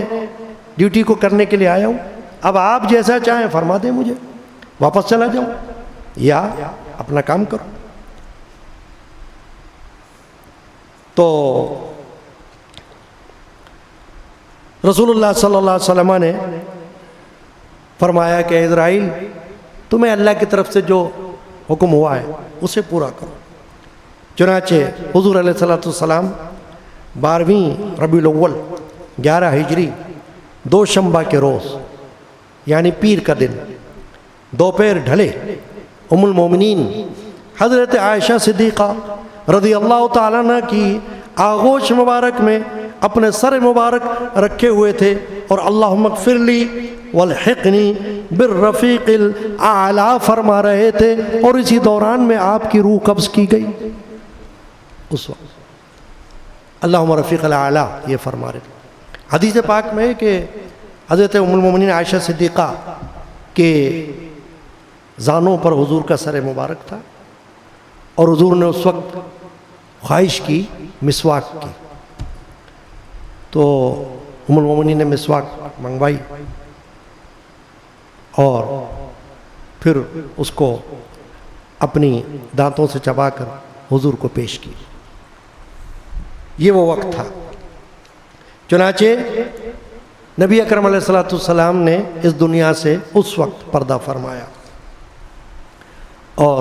ڈیوٹی کو کرنے کے لیے آیا ہوں، اب آپ جیسا چاہیں فرما دیں، مجھے واپس چلا جاؤں یا اپنا کام کرو۔ تو رسول اللہ صلی اللہ علیہ وسلم نے فرمایا کہ اسرائیل تمہیں اللہ کی طرف سے جو حکم ہوا ہے اسے پورا کرو۔ چنانچہ حضور علیہ السلام 12 ربیع الاول 11 ہجری دوشنبہ کے روز یعنی پیر کا دن دوپہر ڈھلے ام المومنین حضرت عائشہ صدیقہ رضی اللہ تعالیٰ عنہ کی آغوش مبارک میں اپنے سر مبارک رکھے ہوئے تھے اور اللہم اغفر لی والحقنی بالرفیق الاعلیٰ فرما رہے تھے، اور اسی دوران میں آپ کی روح قبض کی گئی۔ اس وقت اللہم رفیق الاعلیٰ یہ فرما رہے تھے۔ حدیث پاک میں ہے کہ حضرت ام المومنین عائشہ صدیقہ کے زانوں پر حضور کا سر مبارک تھا، اور حضور نے اس وقت خواہش کی مسواک کی، تو ام المومنین نے مسواک منگوائی اور پھر اس کو اپنی دانتوں سے چبا کر حضور کو پیش کی۔ یہ وہ وقت تھا۔ چنانچہ نبی اکرم علیہ الصلوۃ والسلام نے اس دنیا سے اس وقت پردہ فرمایا، اور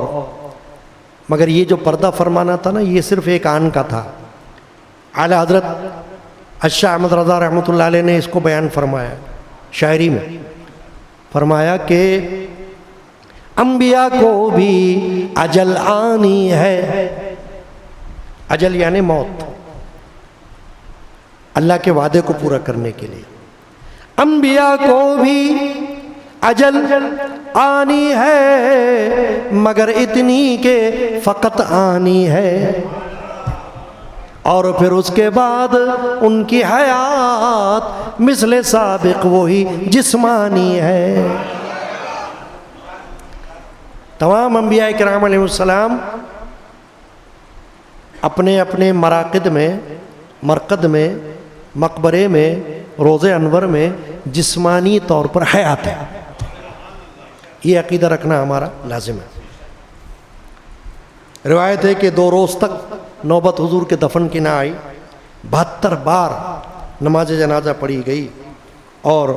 مگر یہ جو پردہ فرمانا تھا نا، یہ صرف ایک آن کا تھا۔ اعلی حضرت الشاہ احمد رضا رحمۃ اللہ علیہ نے اس کو بیان فرمایا شاعری میں، فرمایا کہ انبیاء کو بھی اجل آنی ہے، اجل یعنی موت، اللہ کے وعدے کو پورا کرنے کے لیے انبیاء کو بھی اجل آنی ہے، مگر اتنی کہ فقط آنی ہے، اور پھر اس کے بعد ان کی حیات مثل سابق وہی جسمانی ہے۔ تمام انبیاء کرام علیہ السلام اپنے اپنے مراقد میں، مرقد میں، مقبرے میں، روضہ انور میں جسمانی طور پر حیات ہے۔ یہ عقیدہ رکھنا ہمارا لازم ہے۔ روایت ہے کہ 2 روز تک نوبت حضور کے دفن کی نہ آئی، 72 بار نماز جنازہ پڑھی گئی، اور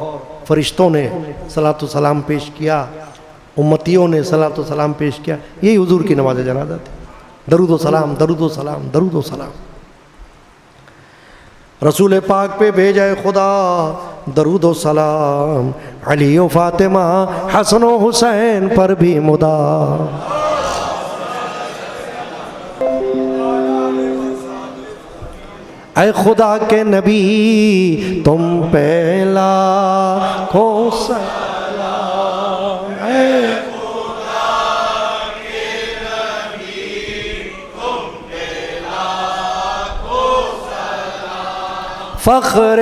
فرشتوں نے صلاۃ و سلام پیش کیا، امتیوں نے صلاۃ و سلام پیش کیا۔ یہی حضور کی نماز جنازہ تھی، درود و سلام، درود و سلام، درود و سلام۔ رسول پاک پہ بھیجے خدا درود و سلام، علی و فاطمہ حسن و حسین پر بھی مدام۔ اے خدا کے نبی تم پہ لاکھوں سلام، اے خدا کے نبی تم پہ لاکھوں سلام، فخر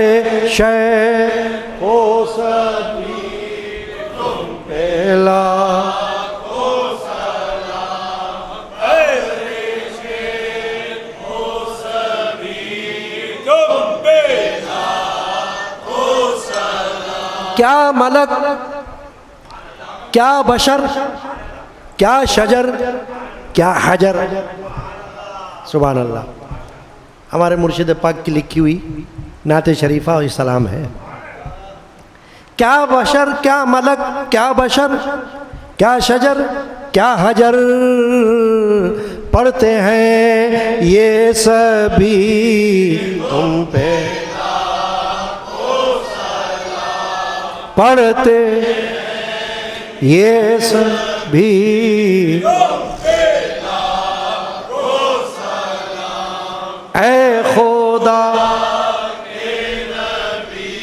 شیخ و صدیق تم پہ لاکھوں سلام، فخر شیخ و صدیق تم پہ لاکھوں سلام۔ کیا ملک، کیا بشر، کیا شجر، کیا حجر، سبحان اللہ۔ ہمارے مرشد پاک کی لکھی ہوئی نعت شریفہ اور سلام ہے۔ کیا بشر، کیا ملک، کیا بشر، کیا شجر، کیا حجر، پڑھتے ہیں یہ سبھی تم پہ پڑھتے یہ سبھی اے خدا کے نبی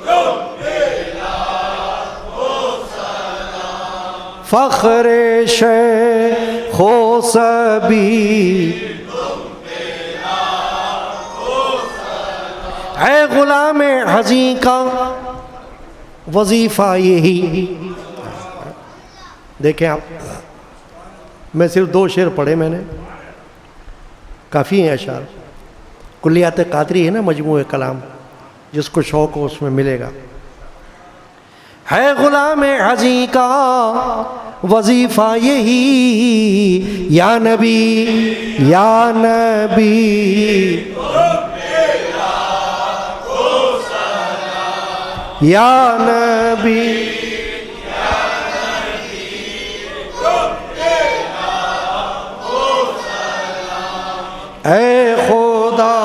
تم پہ لاکھوں سلام، فخر شیخ و صبی تم پہ لاکھوں سلام، اے غلام حزین کا وظیفہ یہی۔ دیکھیں آپ، میں صرف 2 شعر پڑھے میں نے، کافی ہیں اشعار۔ کلیات قادری ہے نا مجموعہ کلام، جس کو شوق ہو اس میں ملے گا۔ ہے غلام حزین کا وظیفہ یہی، یا نبی یا نبی یا نبی اے خدا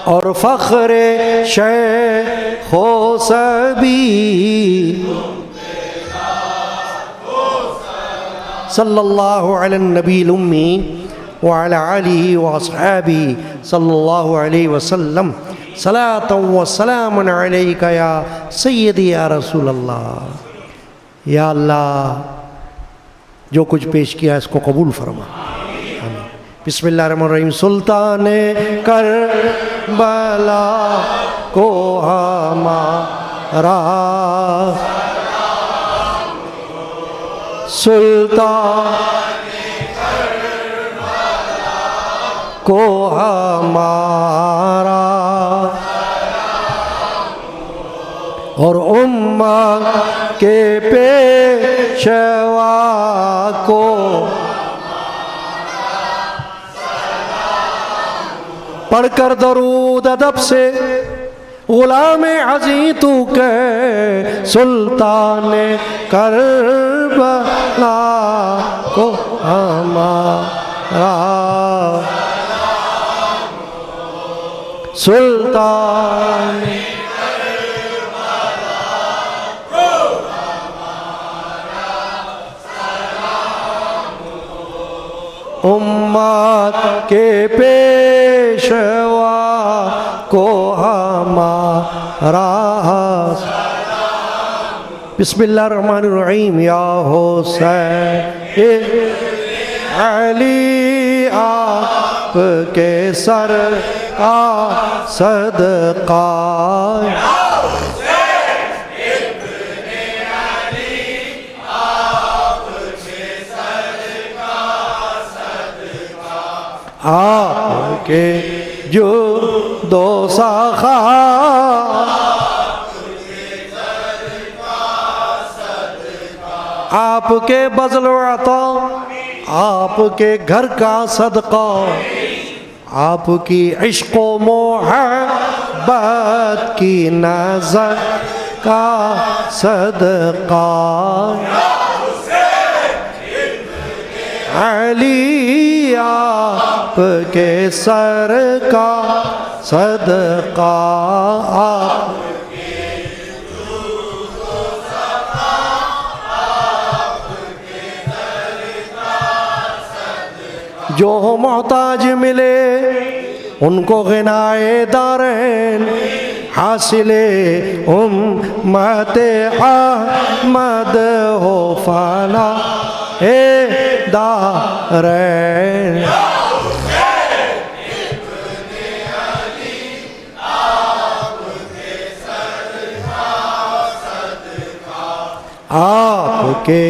اور فخر شیخ و سبی صلی اللہ علی النبی الامی وعلی آلہ واصحابہ صلی اللہ علیہ وسلم صلاۃ و سلام علیک یا سیدی یا رسول اللہ۔ یا اللہ جو کچھ پیش کیا اس کو قبول فرما۔ آمین۔ بسم اللہ الرحمن الرحیم۔ سلطان کربلا کو ہمارا سلطان کو ہمارا اور امت کے پیشوا کو پڑھ کر درود ادب سے غلام عزیز تو کہ سلطان کربلا کو ہمارا سلطان امت کے پیشوا کو ہمارا بسم اللہ الرحمن الرحیم۔ یا حسین علی آپ کے سر کا صدقہ آپ کے جود و سخا آپ کے بذل و عطا آپ کے گھر کا صدقہ آپ کی عشق و محبت کی نظر کا صدقہ علی آپ کے سر کا صدقہ آپ جو محتاج ملے ان کو غنائے دارین حاصل امت احمد ہو فنا دارین۔ آپ کے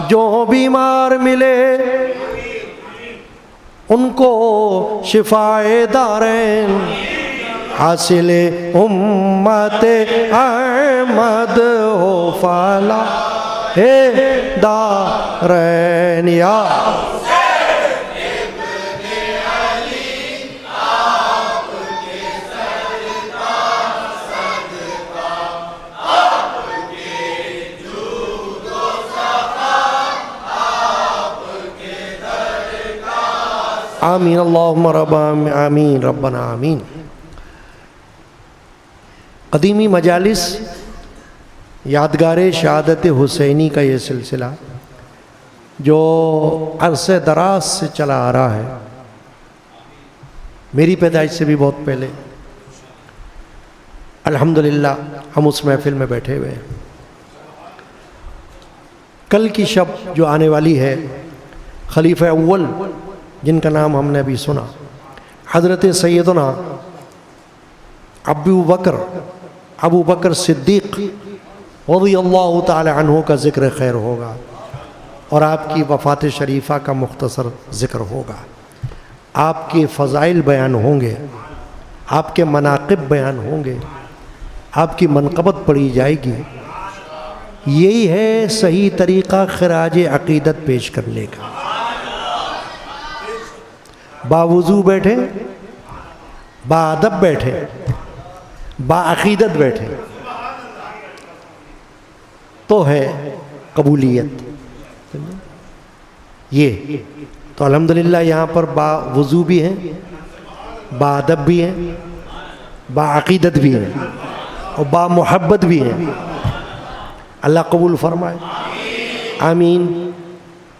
جو بیمار ملے ان کو شفائے دارین حاصل امت احمد ہو فلاح دارین۔ یا آمین اللہم رب آمین ربنا آمین۔ قدیمی مجالس یادگار شہادت حسینی کا یہ سلسلہ جو عرصہ دراز سے چلا آ رہا ہے، میری پیدائش سے بھی بہت پہلے، الحمدللہ ہم اس محفل میں بیٹھے ہوئے ہیں۔ کل کی شب جو آنے والی ہے، خلیفہ اول جن کا نام ہم نے ابھی سنا، حضرت سیدنا ابو بکر صدیق رضی اللہ تعالی عنہ کا ذکر خیر ہوگا اور آپ کی وفات شریفہ کا مختصر ذکر ہوگا۔ آپ کے فضائل بیان ہوں گے، آپ کے مناقب بیان ہوں گے، آپ کی منقبت پڑھی جائے گی۔ یہی ہے صحیح طریقہ خراج عقیدت پیش کرنے کا۔ باوضو بیٹھے، با ادب بیٹھے، با عقیدت بیٹھے تو ہے قبولیت، یہ تو الحمدللہ یہاں پر با وضو بھی ہیں، با ادب بھی ہیں، با عقیدت بھی ہیں اور با محبت بھی ہیں. اللہ قبول فرمائے، آمین.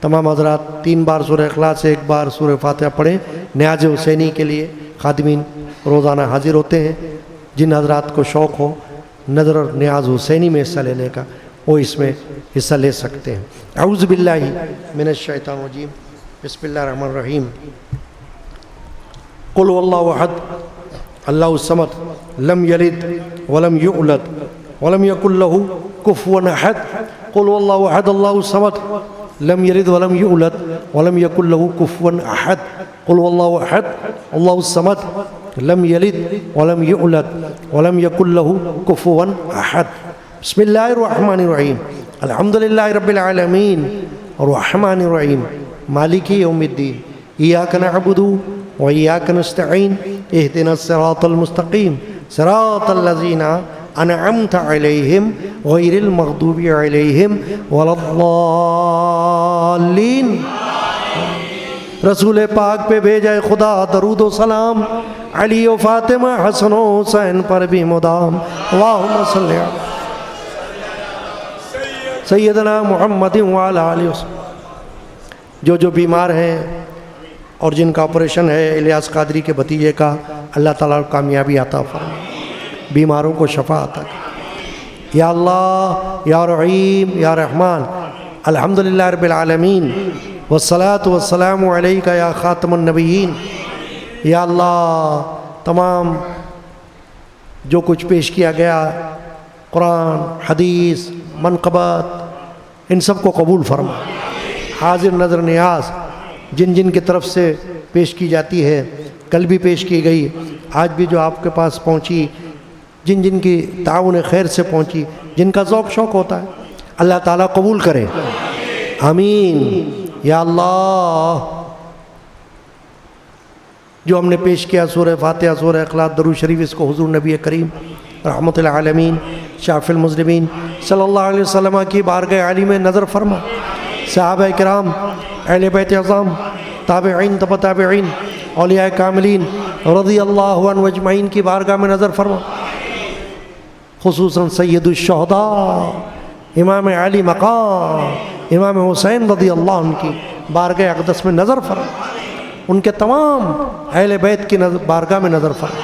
تمام حضرات 3 بار سورہ اخلاص، 1 بار سورہ فاتحہ پڑھیں. نیاز حسینی کے لیے خادمین روزانہ حاضر ہوتے ہیں. جن حضرات کو شوق ہو نظر اور نیاز حسینی میں حصہ لینے کا وہ اس میں حصہ لے سکتے ہیں. اعوذ باللہ من الشیطان الرجیم، بسم اللہ الرحمن الرحیم. قل واللہ احد اللہ الصمد لم یلد ولم یولد ولم یکن لہ کفوا احد. قل واللہ احد اللہ الصمد لم یلد ولم یولد ولم یکن لہ کفوا احد. قل واللہ احد اللہ الصمد لم یلد ولم یولد ولم یکن لہ کفوا احد. بسم اللہ الرحمن الرحیم. الحمدللہ رب العالمین الرحمن الرحیم مالک یوم الدین. ایاک نعبد و ایاک نستعین اہدنا الصراط المستقیم صراط الذین انعمت علیہم غیر المغضوب علیہم ولا الضالین. رسول پاک پہ بھیجائے خدا درود و سلام، علی و فاطمہ حسن و حسین پر بھی مدام. اللہم صلی علی سیدنا محمد وعلی آلہ وسلم. جو بیمار ہیں اور جن کا آپریشن ہے الیاس قادری کے بھتیجے کا، اللہ تعالیٰ کامیابی عطا فرمائے، بیماروں کو شفا عطا کرے. یا اللہ یا رحیم یا رحمان. الحمدللہ رب العالمین والصلاة والسلام علیکہ یا خاتم النبیین. یا اللہ تمام جو کچھ پیش کیا گیا، قرآن، حدیث، منقبات، ان سب کو قبول فرما. حاضر نظر نیاز جن کی طرف سے پیش کی جاتی ہے، کل بھی پیش کی گئی، آج بھی جو آپ کے پاس پہنچی، جن کی تعاون خیر سے پہنچی، جن کا ذوق شوق ہوتا ہے، اللہ تعالیٰ قبول کرے. آمین. یا اللہ جو ہم نے پیش کیا سورہ فاتحہ، سورہ اخلاص، درود شریف، اس کو حضور نبی کریم رحمت العالمین شافی المذنبین صلی اللہ علیہ وسلم کی بارگاہ عالی میں نظر فرما. صحابہ کرام، اہل بیت اعظام، تابعین، تبع تابعین، اولیاء کاملین رضی اللہ عنہ اجمعین کی بارگاہ میں نظر فرما. خصوصاً سید الشہداء امام علی مقام امام حسین رضی اللہ عنہ کی بارگاہ اقدس میں نظر فرما. ان کے تمام اہل بیت کی بارگاہ میں نظر فرما.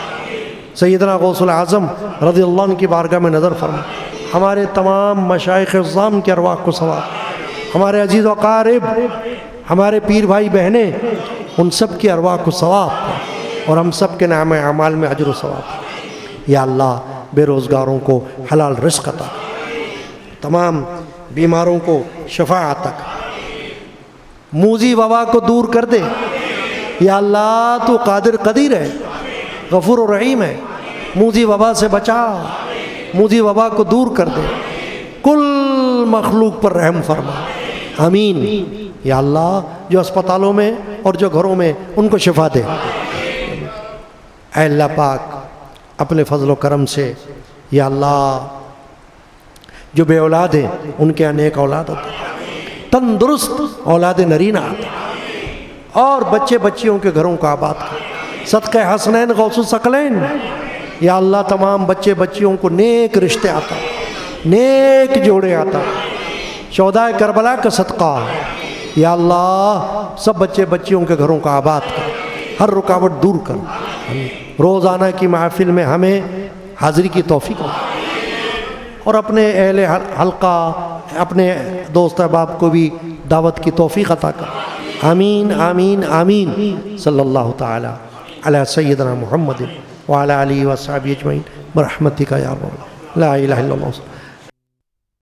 سیدنا غوث العظم رضی اللہ عنہ کی بارگاہ میں نظر فرما. ہمارے تمام مشائخ اعظام کے ارواح کو ثواب، ہمارے عزیز و اقارب، ہمارے پیر بھائی بہنیں، ان سب کی ارواح کو ثواب اور ہم سب کے نام اعمال میں اجر و ثواب. یا اللہ بے روزگاروں کو حلال رزق عطا، تمام بیماروں کو شفا عطا، موذی وبا کو دور کر دے. یا اللہ تو قادر قدیر ہے، غفور و رحیم ہے، موذی وبا سے بچا، موذی وبا کو دور کر دے، کل مخلوق پر رحم فرما. آمین. یا اللہ جو اسپتالوں میں اور جو گھروں میں ان کو شفا دے. اے اللہ پاک اپنے فضل و کرم سے یا اللہ جو بے اولاد ہیں ان کے انیک اولاد عطا، تندرست اولاد نرینہ عطا، اور بچے بچیوں کے گھروں کو آباد کر. صدقہ حسنین غوث الثقلین یا اللہ تمام بچے بچیوں کو نیک رشتے عطا، نیک جوڑے عطا. شہدائے کربلا کا صدقہ یا اللہ سب بچے بچیوں کے گھروں کو آباد کر، ہر رکاوٹ دور کر. روزانہ کی محفل میں ہمیں حاضری کی توفیق ہو، اور اپنے اہل حلقہ، اپنے دوست احباب کو بھی دعوت کی توفیق عطا کر. آمین آمین آمین. صلی اللہ تعالی علی سیدنا محمد وعلی آلہ وصحبہ اجمعین برحمتک یا رب العالمین. لا الہ الا اللہ.